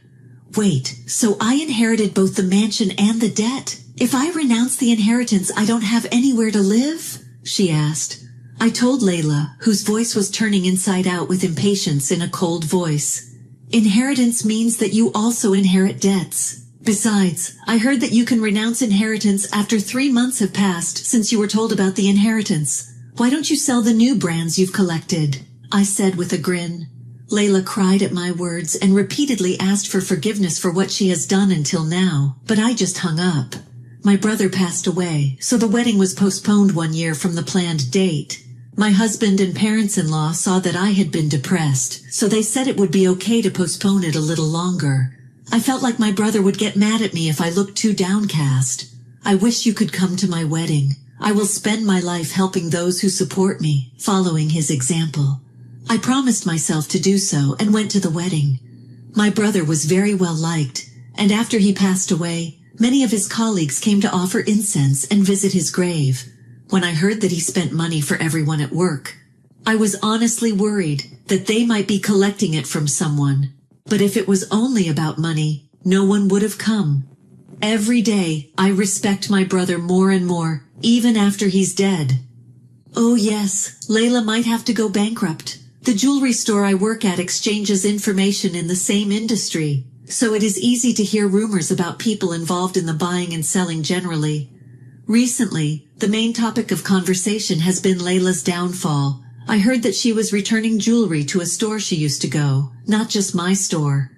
"Wait, so I inherited both the mansion and the debt? If I renounce the inheritance, I don't have anywhere to live?" she asked. I told Layla, whose voice was turning inside out with impatience in a cold voice. "Inheritance means that you also inherit debts. Besides, I heard that you can renounce inheritance after 3 months have passed since you were told about the inheritance. Why don't you sell the new brands you've collected?" I said with a grin. Layla cried at my words and repeatedly asked for forgiveness for what she has done until now, but I just hung up. My brother passed away, so the wedding was postponed 1 year from the planned date. My husband and parents-in-law saw that I had been depressed, so they said it would be okay to postpone it a little longer. I felt like my brother would get mad at me if I looked too downcast. "I wish you could come to my wedding. I will spend my life helping those who support me, following his example." I promised myself to do so and went to the wedding. My brother was very well liked, and after he passed away, many of his colleagues came to offer incense and visit his grave. When I heard that he spent money for everyone at work, I was honestly worried that they might be collecting it from someone. But if it was only about money, no one would have come. Every day, I respect my brother more and more, even after he's dead. Oh yes, Layla might have to go bankrupt. The jewelry store I work at exchanges information in the same industry, so it is easy to hear rumors about people involved in the buying and selling generally. Recently, the main topic of conversation has been Layla's downfall. I heard that she was returning jewelry to a store she used to go, not just my store.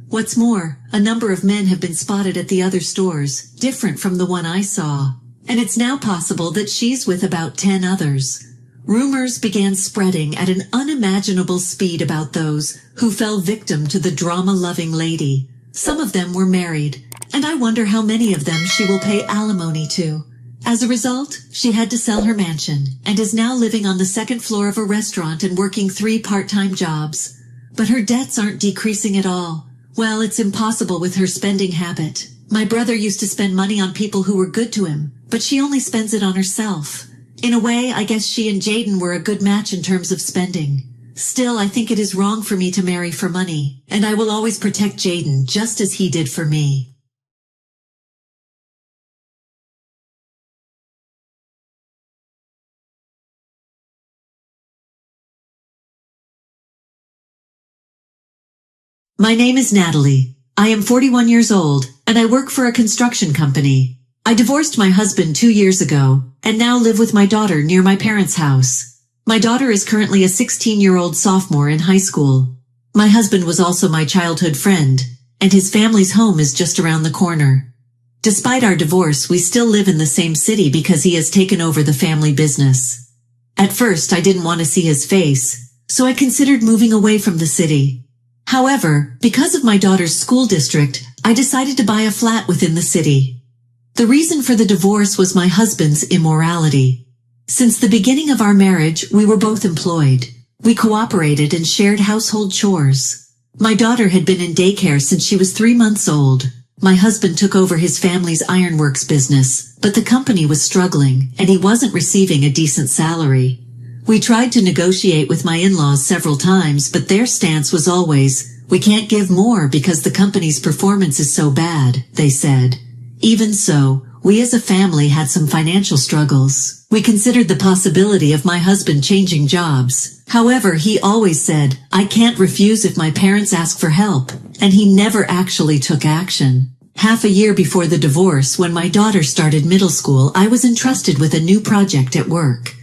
What's more, a number of men have been spotted at the other stores, different from the one I saw. And it's now possible that she's with about 10 others. Rumors began spreading at an unimaginable speed about those who fell victim to the drama-loving lady. Some of them were married, and I wonder how many of them she will pay alimony to. As a result, she had to sell her mansion, and is now living on the second floor of a restaurant and working 3 part-time jobs. But her debts aren't decreasing at all. Well, it's impossible with her spending habit. My brother used to spend money on people who were good to him, but she only spends it on herself. In a way, I guess she and Jaden were a good match in terms of spending. Still, I think it is wrong for me to marry for money, and I will always protect Jaden just as he did for me. My name is Natalie. I am 41 years old, and I work for a construction company. I divorced my husband 2 years ago, and now live with my daughter near my parents' house. My daughter is currently a 16-year-old sophomore in high school. My husband was also my childhood friend, and his family's home is just around the corner. Despite our divorce, we still live in the same city because he has taken over the family business. At first, I didn't want to see his face, so I considered moving away from the city. However, because of my daughter's school district, I decided to buy a flat within the city. The reason for the divorce was my husband's immorality. Since the beginning of our marriage, we were both employed. We cooperated and shared household chores. My daughter had been in daycare since she was 3 months old. My husband took over his family's ironworks business, but the company was struggling, and he wasn't receiving a decent salary. We tried to negotiate with my in-laws several times, but their stance was always, "We can't give more because the company's performance is so bad," they said. Even so, we as a family had some financial struggles. We considered the possibility of my husband changing jobs. However, he always said, "I can't refuse if my parents ask for help," and he never actually took action. Half a year before the divorce, when my daughter started middle school, I was entrusted with a new project at work.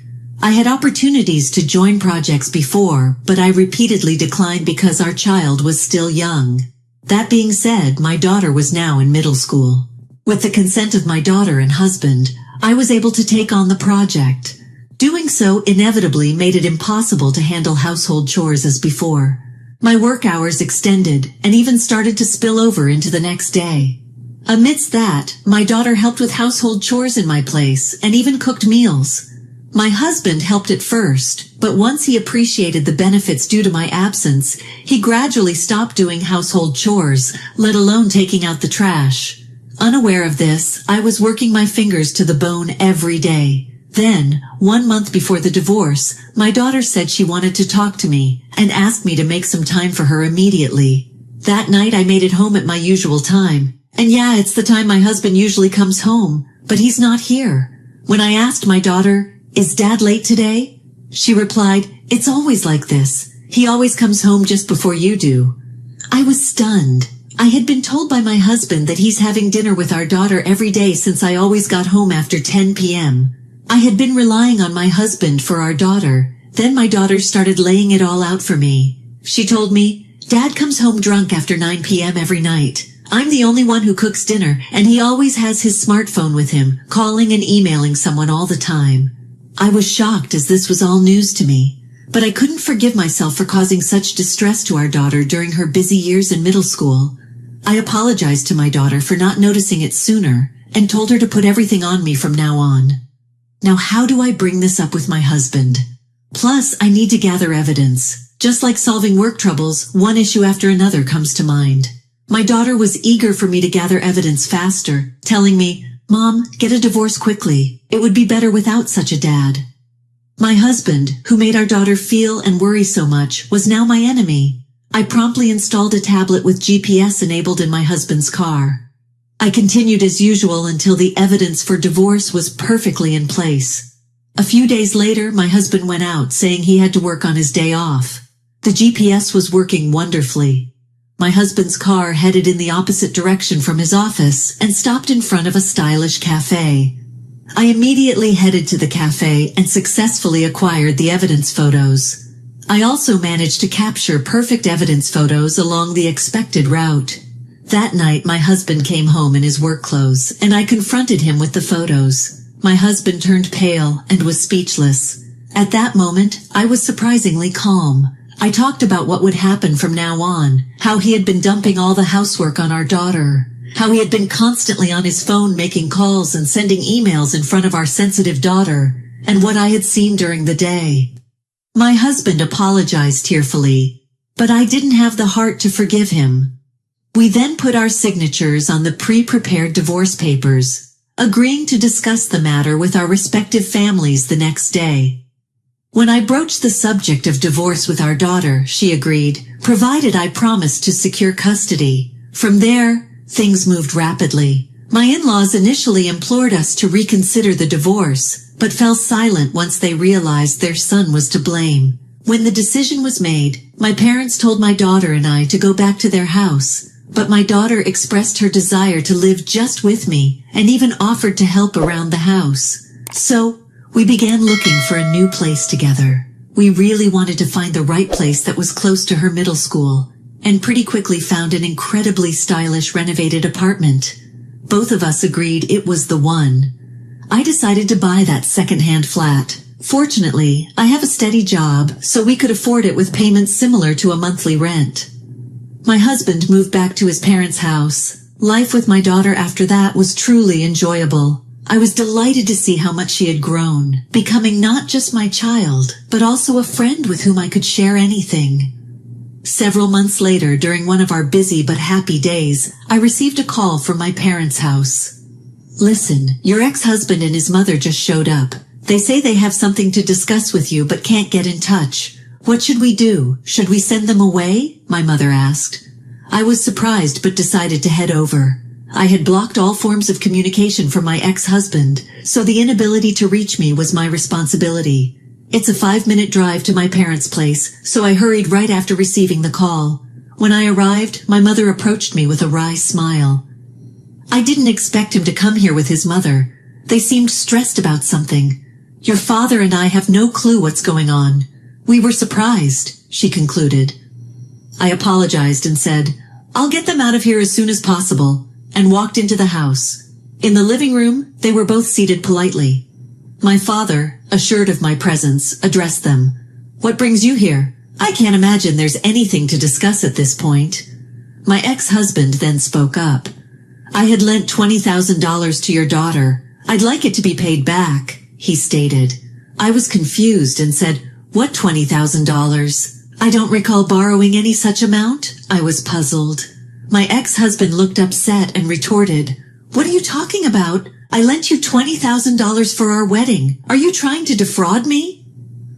I had opportunities to join projects before, but I repeatedly declined because our child was still young. That being said, my daughter was now in middle school. With the consent of my daughter and husband, I was able to take on the project. Doing so inevitably made it impossible to handle household chores as before. My work hours extended and even started to spill over into the next day. Amidst that, my daughter helped with household chores in my place and even cooked meals. My husband helped at first, but once he appreciated the benefits due to my absence, he gradually stopped doing household chores, let alone taking out the trash. Unaware of this, I was working my fingers to the bone every day. Then, 1 month before the divorce, my daughter said she wanted to talk to me and asked me to make some time for her immediately. That night I made it home at my usual time. And yeah, it's the time my husband usually comes home, but he's not here. When I asked my daughter, "Is Dad late today?" she replied, "It's always like this. He always comes home just before you do." I was stunned. I had been told by my husband that he's having dinner with our daughter every day since I always got home after 10 p.m. I had been relying on my husband for our daughter. Then my daughter started laying it all out for me. She told me, "Dad comes home drunk after 9 p.m. every night. I'm the only one who cooks dinner, and he always has his smartphone with him, calling and emailing someone all the time." I was shocked as this was all news to me, but I couldn't forgive myself for causing such distress to our daughter during her busy years in middle school. I apologized to my daughter for not noticing it sooner and told her to put everything on me from now on. Now how do I bring this up with my husband? Plus, I need to gather evidence. Just like solving work troubles, one issue after another comes to mind. My daughter was eager for me to gather evidence faster, telling me, "Mom, get a divorce quickly. It would be better without such a dad." My husband, who made our daughter feel and worry so much, was now my enemy. I promptly installed a tablet with GPS enabled in my husband's car. I continued as usual until the evidence for divorce was perfectly in place. A few days later, my husband went out saying he had to work on his day off. The GPS was working wonderfully. My husband's car headed in the opposite direction from his office and stopped in front of a stylish cafe. I immediately headed to the cafe and successfully acquired the evidence photos. I also managed to capture perfect evidence photos along the expected route. That night, my husband came home in his work clothes, and I confronted him with the photos. My husband turned pale and was speechless. At that moment, I was surprisingly calm. I talked about what would happen from now on, how he had been dumping all the housework on our daughter, how he had been constantly on his phone making calls and sending emails in front of our sensitive daughter, and what I had seen during the day. My husband apologized tearfully, but I didn't have the heart to forgive him. We then put our signatures on the pre-prepared divorce papers, agreeing to discuss the matter with our respective families the next day. When I broached the subject of divorce with our daughter, she agreed, provided I promised to secure custody. From there, things moved rapidly. My in-laws initially implored us to reconsider the divorce, but fell silent once they realized their son was to blame. When the decision was made, my parents told my daughter and I to go back to their house, but my daughter expressed her desire to live just with me and even offered to help around the house. So, we began looking for a new place together. We really wanted to find the right place that was close to her middle school, and pretty quickly found an incredibly stylish renovated apartment. Both of us agreed it was the one. I decided to buy that second-hand flat. Fortunately, I have a steady job, so we could afford it with payments similar to a monthly rent. My husband moved back to his parents' house. Life with my daughter after that was truly enjoyable. I was delighted to see how much she had grown, becoming not just my child, but also a friend with whom I could share anything. Several months later, during one of our busy but happy days, I received a call from my parents' house. "Listen, your ex-husband and his mother just showed up. They say they have something to discuss with you but can't get in touch. What should we do? Should we send them away?" my mother asked. I was surprised but decided to head over. I had blocked all forms of communication from my ex-husband, so the inability to reach me was my responsibility. It's a 5-minute drive to my parents' place, so I hurried right after receiving the call. When I arrived, my mother approached me with a wry smile. "I didn't expect him to come here with his mother. They seemed stressed about something. Your father and I have no clue what's going on. We were surprised," she concluded. I apologized and said, "I'll get them out of here as soon as possible," and walked into the house. In the living room, they were both seated politely. My father, assured of my presence, addressed them. "What brings you here? I can't imagine there's anything to discuss at this point. My ex-husband then spoke up. I had lent $20,000 to your daughter. I'd like it to be paid back, he stated. I was confused and said, what $20,000? I don't recall borrowing any such amount. I was puzzled. My ex-husband looked upset and retorted, what are you talking about? I lent you $20,000 for our wedding. Are you trying to defraud me?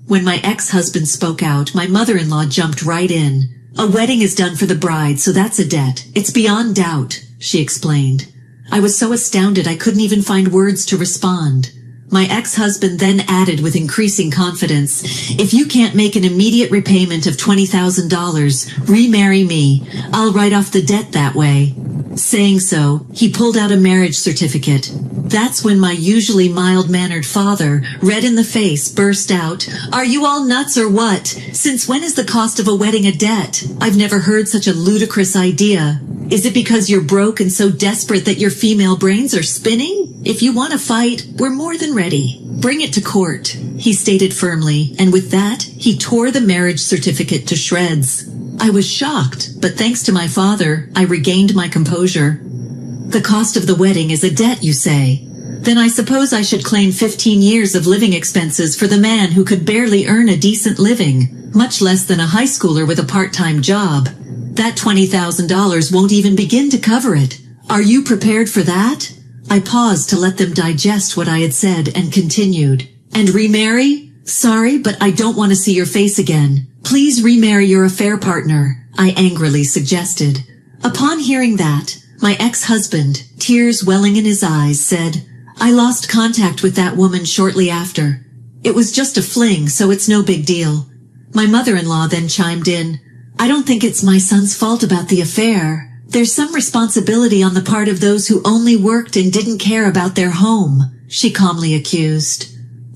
When my ex-husband spoke out, my mother-in-law jumped right in. A wedding is done for the bride, so that's a debt. It's beyond doubt, she explained. I was so astounded I couldn't even find words to respond. My ex-husband then added with increasing confidence, if you can't make an immediate repayment of $20,000, remarry me. I'll write off the debt that way. Saying so, he pulled out a marriage certificate. That's when my usually mild-mannered father, red in the face, burst out, are you all nuts or what? Since when is the cost of a wedding a debt? I've never heard such a ludicrous idea. Is it because you're broke and so desperate that your female brains are spinning? If you want to fight, we're more than ready. Bring it to court, he stated firmly, and with that, he tore the marriage certificate to shreds. I was shocked, but thanks to my father, I regained my composure. The cost of the wedding is a debt, you say? Then I suppose I should claim 15 years of living expenses for the man who could barely earn a decent living, much less than a high schooler with a part-time job. That $20,000 won't even begin to cover it. Are you prepared for that? I paused to let them digest what I had said and continued. And remarry? Sorry, but I don't want to see your face again. Please remarry your affair partner, I angrily suggested. Upon hearing that, my ex-husband, tears welling in his eyes, said, I lost contact with that woman shortly after. It was just a fling, so it's no big deal. My mother-in-law then chimed in, I don't think it's my son's fault about the affair. There's some responsibility on the part of those who only worked and didn't care about their home, she calmly accused.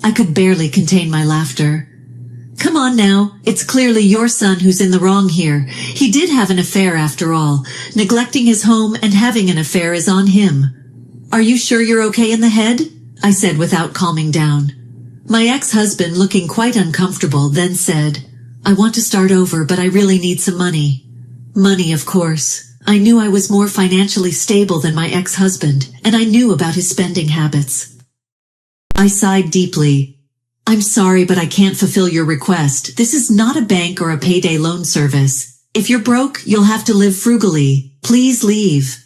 I could barely contain my laughter. Come on now, it's clearly your son who's in the wrong here. He did have an affair after all. Neglecting his home and having an affair is on him. Are you sure you're okay in the head? I said without calming down. My ex-husband, looking quite uncomfortable, then said, I want to start over, but I really need some money. Money, of course. I knew I was more financially stable than my ex-husband, and I knew about his spending habits. I sighed deeply. I'm sorry, but I can't fulfill your request. This is not a bank or a payday loan service. If you're broke, you'll have to live frugally. Please leave.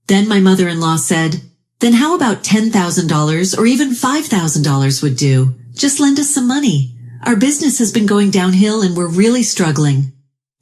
Then my mother-in-law said, then how about $10,000 or even $5,000 would do? Just lend us some money. Our business has been going downhill and we're really struggling.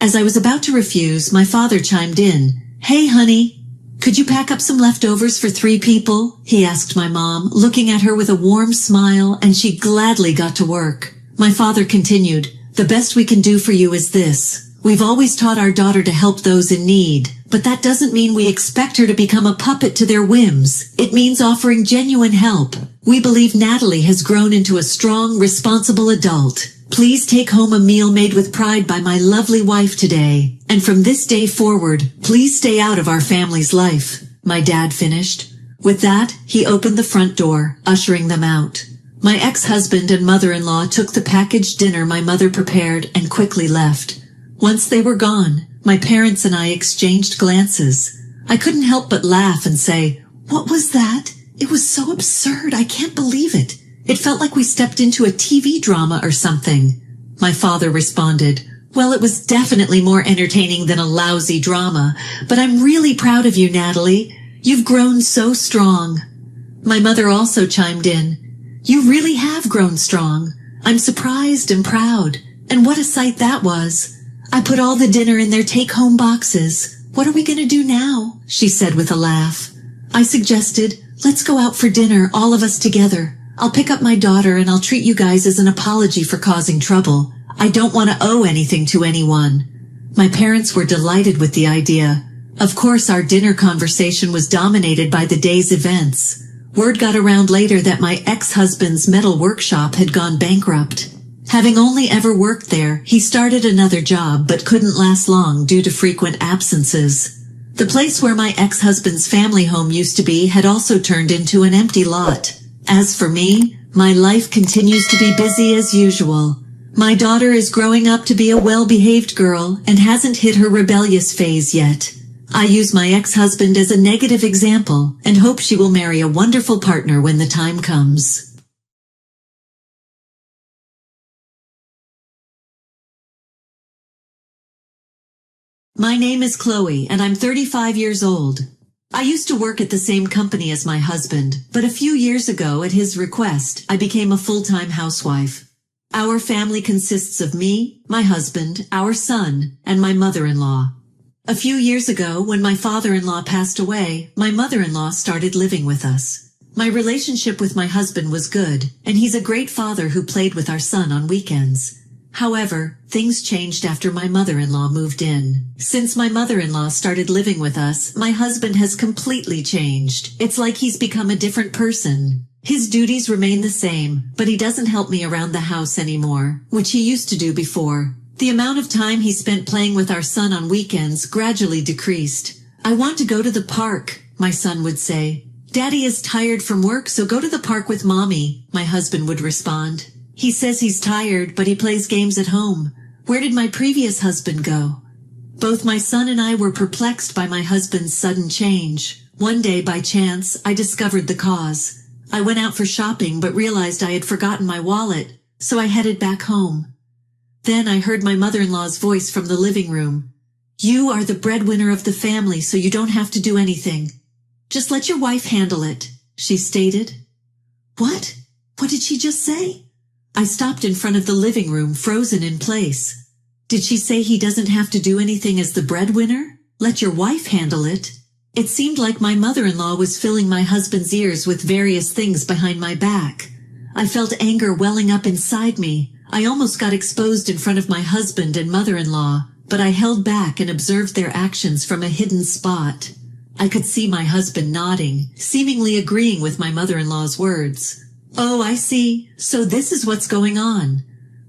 As I was about to refuse, my father chimed in. Hey, honey, could you pack up some leftovers for 3 people? He asked my mom, looking at her with a warm smile, and she gladly got to work. My father continued, the best we can do for you is this. We've always taught our daughter to help those in need, but that doesn't mean we expect her to become a puppet to their whims. It means offering genuine help. We believe Natalie has grown into a strong, responsible adult. Please take home a meal made with pride by my lovely wife today. And from this day forward, please stay out of our family's life, my dad finished. With that, he opened the front door, ushering them out. My ex-husband and mother-in-law took the packaged dinner my mother prepared and quickly left. Once they were gone, my parents and I exchanged glances. I couldn't help but laugh and say, what was that? It was so absurd, I can't believe it. It felt like we stepped into a TV drama or something. My father responded, well, it was definitely more entertaining than a lousy drama, but I'm really proud of you, Natalie. You've grown so strong. My mother also chimed in. You really have grown strong. I'm surprised and proud. And what a sight that was. I put all the dinner in their take-home boxes. What are we going to do now? She said with a laugh. I suggested, let's go out for dinner, all of us together. I'll pick up my daughter and I'll treat you guys as an apology for causing trouble. I don't want to owe anything to anyone. My parents were delighted with the idea. Of course, our dinner conversation was dominated by the day's events. Word got around later that my ex-husband's metal workshop had gone bankrupt. Having only ever worked there, he started another job but couldn't last long due to frequent absences. The place where my ex-husband's family home used to be had also turned into an empty lot. As for me, my life continues to be busy as usual. My daughter is growing up to be a well-behaved girl and hasn't hit her rebellious phase yet. I use my ex-husband as a negative example and hope she will marry a wonderful partner when the time comes. My name is Chloe and I'm 35 years old. I used to work at the same company as my husband, but a few years ago at his request, I became a full-time housewife. Our family consists of me, my husband, our son, and my mother-in-law. A few years ago, when my father-in-law passed away, my mother-in-law started living with us. My relationship with my husband was good, and he's a great father who played with our son on weekends. However, things changed after my mother-in-law moved in. Since my mother-in-law started living with us, my husband has completely changed. It's like he's become a different person. His duties remain the same, but he doesn't help me around the house anymore, which he used to do before. The amount of time he spent playing with our son on weekends gradually decreased. I want to go to the park, my son would say. Daddy is tired from work, so go to the park with Mommy, my husband would respond. He says he's tired, but he plays games at home. Where did my previous husband go? Both my son and I were perplexed by my husband's sudden change. One day, by chance, I discovered the cause. I went out for shopping but realized I had forgotten my wallet, so I headed back home. Then I heard my mother-in-law's voice from the living room. You are the breadwinner of the family, so you don't have to do anything. Just let your wife handle it, she stated. What? What did she just say? I stopped in front of the living room, frozen in place. Did she say he doesn't have to do anything as the breadwinner? Let your wife handle it? It seemed like my mother-in-law was filling my husband's ears with various things behind my back. I felt anger welling up inside me. I almost got exposed in front of my husband and mother-in-law, but I held back and observed their actions from a hidden spot. I could see my husband nodding, seemingly agreeing with my mother-in-law's words. Oh, I see. So this is what's going on.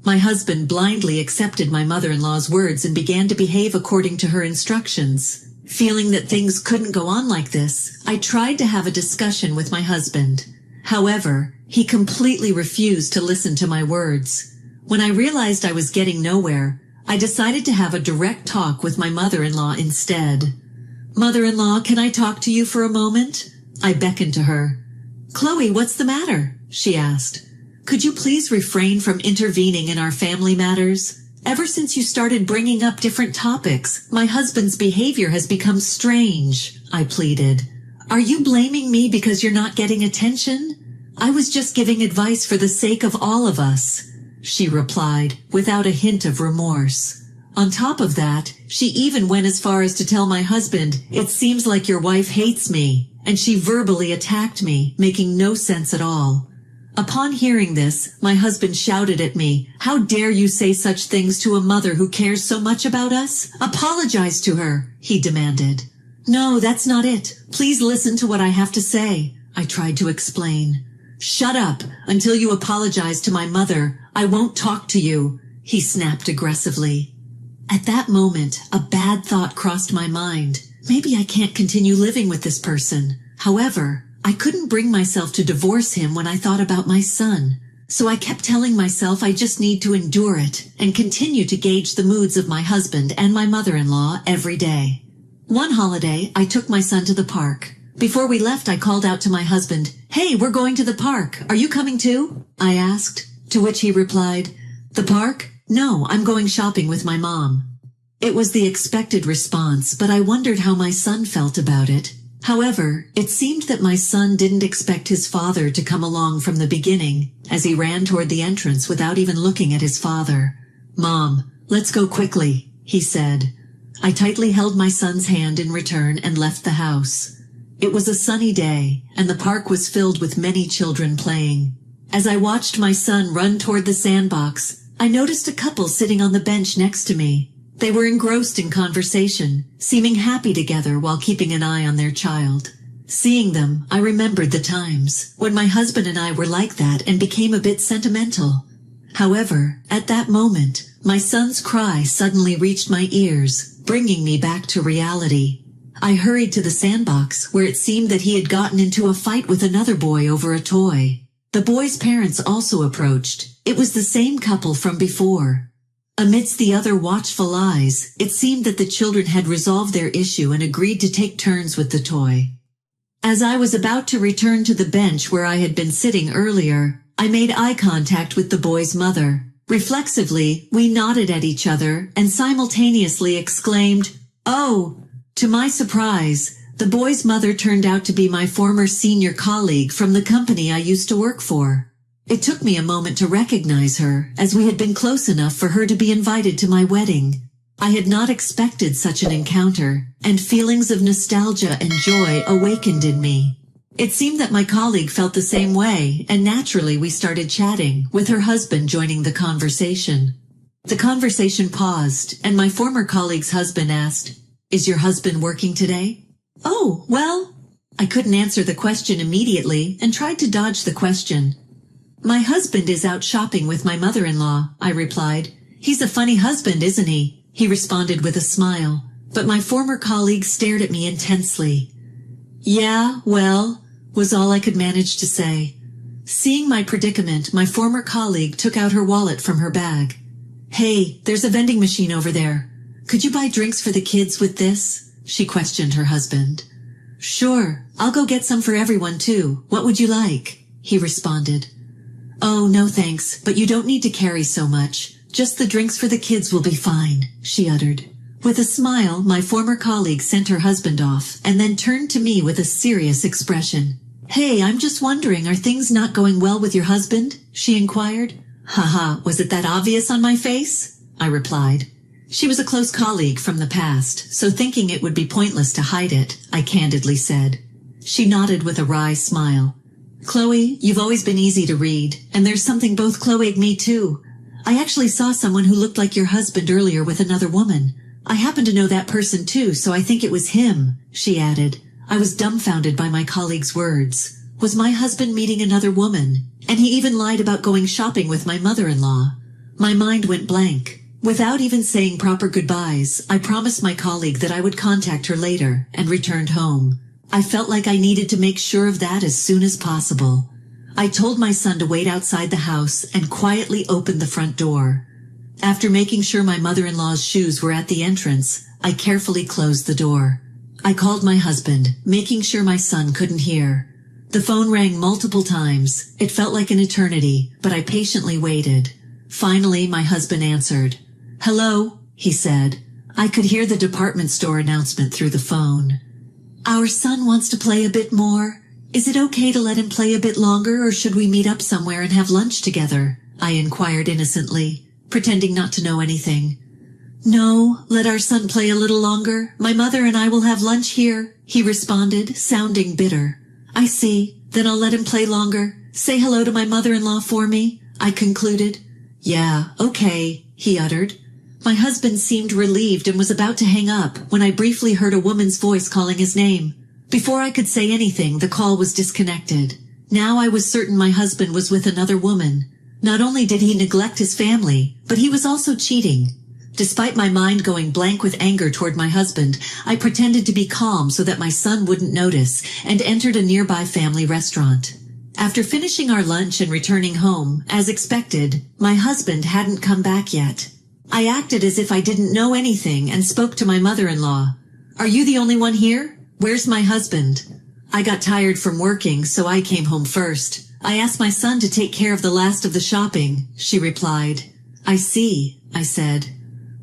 My husband blindly accepted my mother-in-law's words and began to behave according to her instructions. Feeling that things couldn't go on like this, I tried to have a discussion with my husband. However, he completely refused to listen to my words. When I realized I was getting nowhere, I decided to have a direct talk with my mother-in-law instead. Mother-in-law, can I talk to you for a moment? I beckoned to her. Chloe, what's the matter? She asked. Could you please refrain from intervening in our family matters? Ever since you started bringing up different topics, my husband's behavior has become strange, I pleaded. Are you blaming me because you're not getting attention? I was just giving advice for the sake of all of us, she replied, without a hint of remorse. On top of that, she even went as far as to tell my husband, it seems like your wife hates me, and she verbally attacked me, making no sense at all. Upon hearing this, my husband shouted at me, how dare you say such things to a mother who cares so much about us? Apologize to her, he demanded. No, that's not it. Please listen to what I have to say, I tried to explain. Shut up. Until you apologize to my mother, I won't talk to you, he snapped aggressively. At that moment, a bad thought crossed my mind. Maybe I can't continue living with this person. However, I couldn't bring myself to divorce him when I thought about my son. So I kept telling myself I just need to endure it and continue to gauge the moods of my husband and my mother-in-law every day. One holiday, I took my son to the park. Before we left, I called out to my husband, Hey, we're going to the park. Are you coming too? I asked, to which he replied, The park? No, I'm going shopping with my mom. It was the expected response, but I wondered how my son felt about it. However, it seemed that my son didn't expect his father to come along from the beginning, as he ran toward the entrance without even looking at his father. Mom, let's go quickly, he said. I tightly held my son's hand in return and left the house. It was a sunny day, and the park was filled with many children playing. As I watched my son run toward the sandbox, I noticed a couple sitting on the bench next to me. They were engrossed in conversation, seeming happy together while keeping an eye on their child. Seeing them, I remembered the times when my husband and I were like that and became a bit sentimental. However, at that moment, my son's cry suddenly reached my ears, bringing me back to reality. I hurried to the sandbox where it seemed that he had gotten into a fight with another boy over a toy. The boy's parents also approached. It was the same couple from before. Amidst the other watchful eyes, it seemed that the children had resolved their issue and agreed to take turns with the toy. As I was about to return to the bench where I had been sitting earlier, I made eye contact with the boy's mother. Reflexively, we nodded at each other and simultaneously exclaimed, "Oh!" To my surprise, the boy's mother turned out to be my former senior colleague from the company I used to work for. It took me a moment to recognize her, as we had been close enough for her to be invited to my wedding. I had not expected such an encounter, and feelings of nostalgia and joy awakened in me. It seemed that my colleague felt the same way, and naturally we started chatting, with her husband joining the conversation. The conversation paused, and my former colleague's husband asked, "Is your husband working today?" "Oh, well..." I couldn't answer the question immediately and tried to dodge the question. "My husband is out shopping with my mother-in-law," I replied. "He's a funny husband, isn't he?" He responded with a smile, but my former colleague stared at me intensely. "Yeah, well," was all I could manage to say. Seeing my predicament, my former colleague took out her wallet from her bag. "Hey, there's a vending machine over there. Could you buy drinks for the kids with this?" she questioned her husband. "Sure, I'll go get some for everyone too. What would you like?" he responded. "Oh, no thanks, but you don't need to carry so much. Just the drinks for the kids will be fine," she uttered. With a smile, my former colleague sent her husband off, and then turned to me with a serious expression. "Hey, I'm just wondering, are things not going well with your husband?" she inquired. "Haha, was it that obvious on my face?" I replied. She was a close colleague from the past, so thinking it would be pointless to hide it, I candidly said. She nodded with a wry smile. "Chloe, you've always been easy to read, and there's something both Chloe'd me too. I actually saw someone who looked like your husband earlier with another woman. I happen to know that person too, so I think it was him," she added. I was dumbfounded by my colleague's words. Was my husband meeting another woman? And he even lied about going shopping with my mother-in-law. My mind went blank. Without even saying proper goodbyes, I promised my colleague that I would contact her later, and returned home. I felt like I needed to make sure of that as soon as possible. I told my son to wait outside the house and quietly opened the front door. After making sure my mother-in-law's shoes were at the entrance, I carefully closed the door. I called my husband, making sure my son couldn't hear. The phone rang multiple times. It felt like an eternity, but I patiently waited. Finally, my husband answered. "Hello," he said. I could hear the department store announcement through the phone. "Our son wants to play a bit more. Is it okay to let him play a bit longer, or should we meet up somewhere and have lunch together?" I inquired innocently, pretending not to know anything. "No, let our son play a little longer. My mother and I will have lunch here," he responded, sounding bitter. "I see. Then I'll let him play longer. Say hello to my mother-in-law for me," I concluded. "Yeah, okay," he uttered. My husband seemed relieved and was about to hang up when I briefly heard a woman's voice calling his name. Before I could say anything, the call was disconnected. Now I was certain my husband was with another woman. Not only did he neglect his family, but he was also cheating. Despite my mind going blank with anger toward my husband, I pretended to be calm so that my son wouldn't notice and entered a nearby family restaurant. After finishing our lunch and returning home, as expected, my husband hadn't come back yet. I acted as if I didn't know anything and spoke to my mother-in-law. "Are you the only one here? Where's my husband?" I got tired from working, so I came home first. "I asked my son to take care of the last of the shopping," she replied. "I see," I said.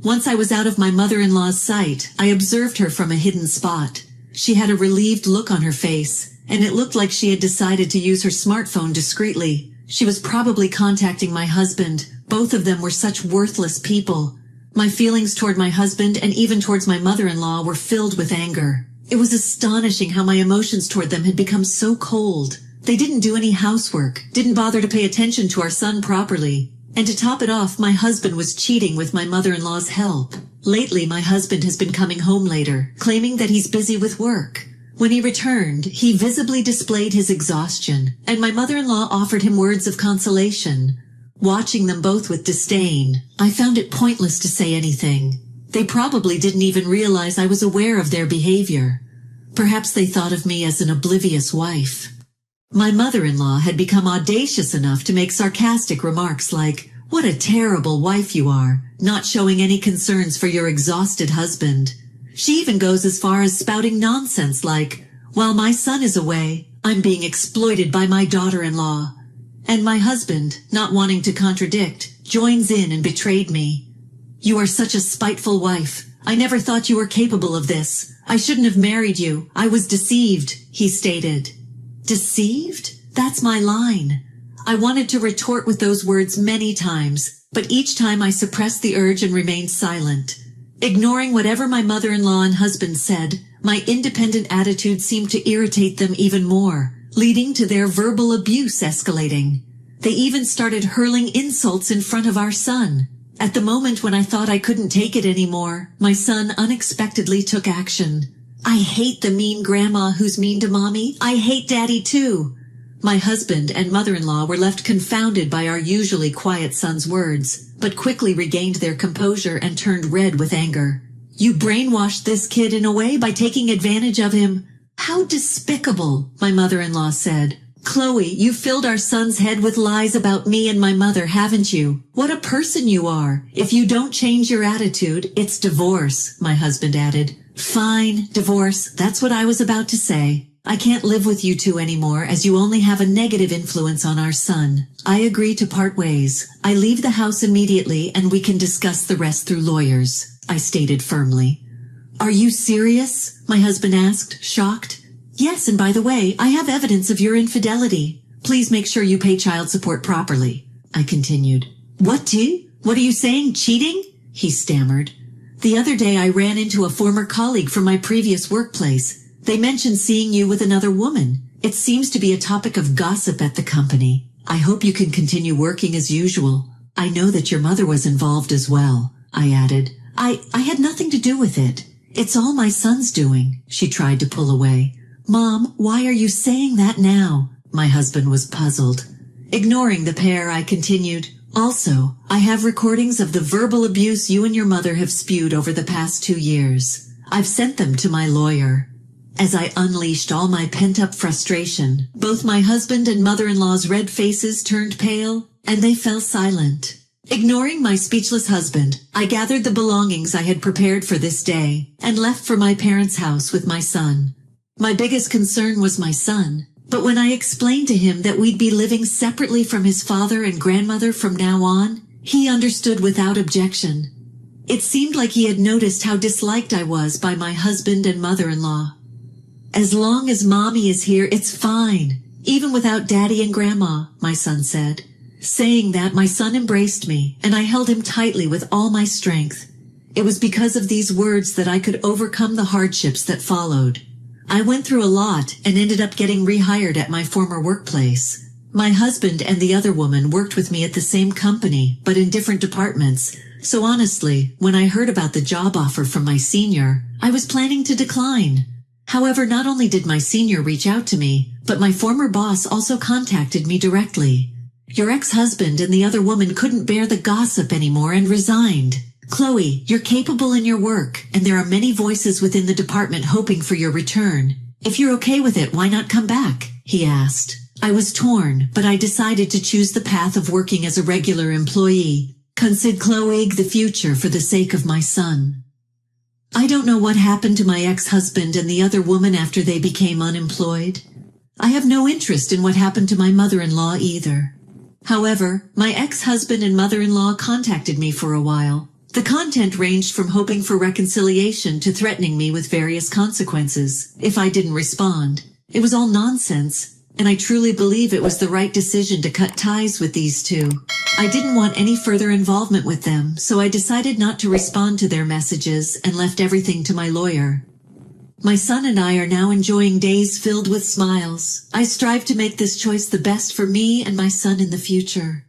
Once I was out of my mother-in-law's sight, I observed her from a hidden spot. She had a relieved look on her face, and it looked like she had decided to use her smartphone discreetly. She was probably contacting my husband. Both of them were such worthless people. My feelings toward my husband and even towards my mother-in-law were filled with anger. It was astonishing how my emotions toward them had become so cold. They didn't do any housework, didn't bother to pay attention to our son properly. And to top it off, my husband was cheating with my mother-in-law's help. Lately, my husband has been coming home later, claiming that he's busy with work. When he returned, he visibly displayed his exhaustion, and my mother-in-law offered him words of consolation. Watching them both with disdain, I found it pointless to say anything. They probably didn't even realize I was aware of their behavior. Perhaps they thought of me as an oblivious wife. My mother-in-law had become audacious enough to make sarcastic remarks like, "What a terrible wife you are, not showing any concerns for your exhausted husband." She even goes as far as spouting nonsense like, "While my son is away, I'm being exploited by my daughter-in-law." And my husband, not wanting to contradict, joins in and betrayed me. "You are such a spiteful wife. I never thought you were capable of this. I shouldn't have married you. I was deceived," he stated. Deceived? That's my line. I wanted to retort with those words many times, but each time I suppressed the urge and remained silent. Ignoring whatever my mother-in-law and husband said, my independent attitude seemed to irritate them even more, leading to their verbal abuse escalating. They even started hurling insults in front of our son. At the moment when I thought I couldn't take it anymore, my son unexpectedly took action. "I hate the mean grandma who's mean to mommy. I hate daddy too." My husband and mother-in-law were left confounded by our usually quiet son's words, but quickly regained their composure and turned red with anger. "You brainwashed this kid in a way by taking advantage of him." "How despicable," my mother-in-law said. "Chloe, you filled our son's head with lies about me and my mother, haven't you? What a person you are. If you don't change your attitude, it's divorce," my husband added. "Fine, divorce, that's what I was about to say. I can't live with you two anymore as you only have a negative influence on our son. I agree to part ways. I leave the house immediately and we can discuss the rest through lawyers," I stated firmly. "Are you serious?" my husband asked, shocked. "Yes, and by the way, I have evidence of your infidelity. Please make sure you pay child support properly," I continued. What are you saying, cheating?" he stammered. "The other day I ran into a former colleague from my previous workplace. They mentioned seeing you with another woman. It seems to be a topic of gossip at the company. I hope you can continue working as usual. I know that your mother was involved as well," I added. I had nothing to do with it. It's all my son's doing," she tried to pull away. "Mom, why are you saying that now?" My husband was puzzled. Ignoring the pair, I continued, "Also, I have recordings of the verbal abuse you and your mother have spewed over the past 2 years. I've sent them to my lawyer." As I unleashed all my pent-up frustration, both my husband and mother-in-law's red faces turned pale, and they fell silent. Ignoring my speechless husband, I gathered the belongings I had prepared for this day, and left for my parents' house with my son. My biggest concern was my son, but when I explained to him that we'd be living separately from his father and grandmother from now on, he understood without objection. It seemed like he had noticed how disliked I was by my husband and mother-in-law. "As long as Mommy is here, it's fine, even without Daddy and Grandma," my son said. Saying that, my son embraced me, and I held him tightly with all my strength. It was because of these words that I could overcome the hardships that followed. I went through a lot and ended up getting rehired at my former workplace. My husband and the other woman worked with me at the same company, but in different departments, so honestly, when I heard about the job offer from my senior, I was planning to decline. However, not only did my senior reach out to me, but my former boss also contacted me directly. "Your ex-husband and the other woman couldn't bear the gossip anymore and resigned. Chloe, you're capable in your work, and there are many voices within the department hoping for your return. If you're okay with it, why not come back?" he asked. I was torn, but I decided to choose the path of working as a regular employee. Consider Chloe the future for the sake of my son. I don't know what happened to my ex-husband and the other woman after they became unemployed. I have no interest in what happened to my mother-in-law either. However, my ex-husband and mother-in-law contacted me for a while. The content ranged from hoping for reconciliation to threatening me with various consequences if I didn't respond. It was all nonsense, and I truly believe it was the right decision to cut ties with these two. I didn't want any further involvement with them, so I decided not to respond to their messages and left everything to my lawyer. My son and I are now enjoying days filled with smiles. I strive to make this choice the best for me and my son in the future.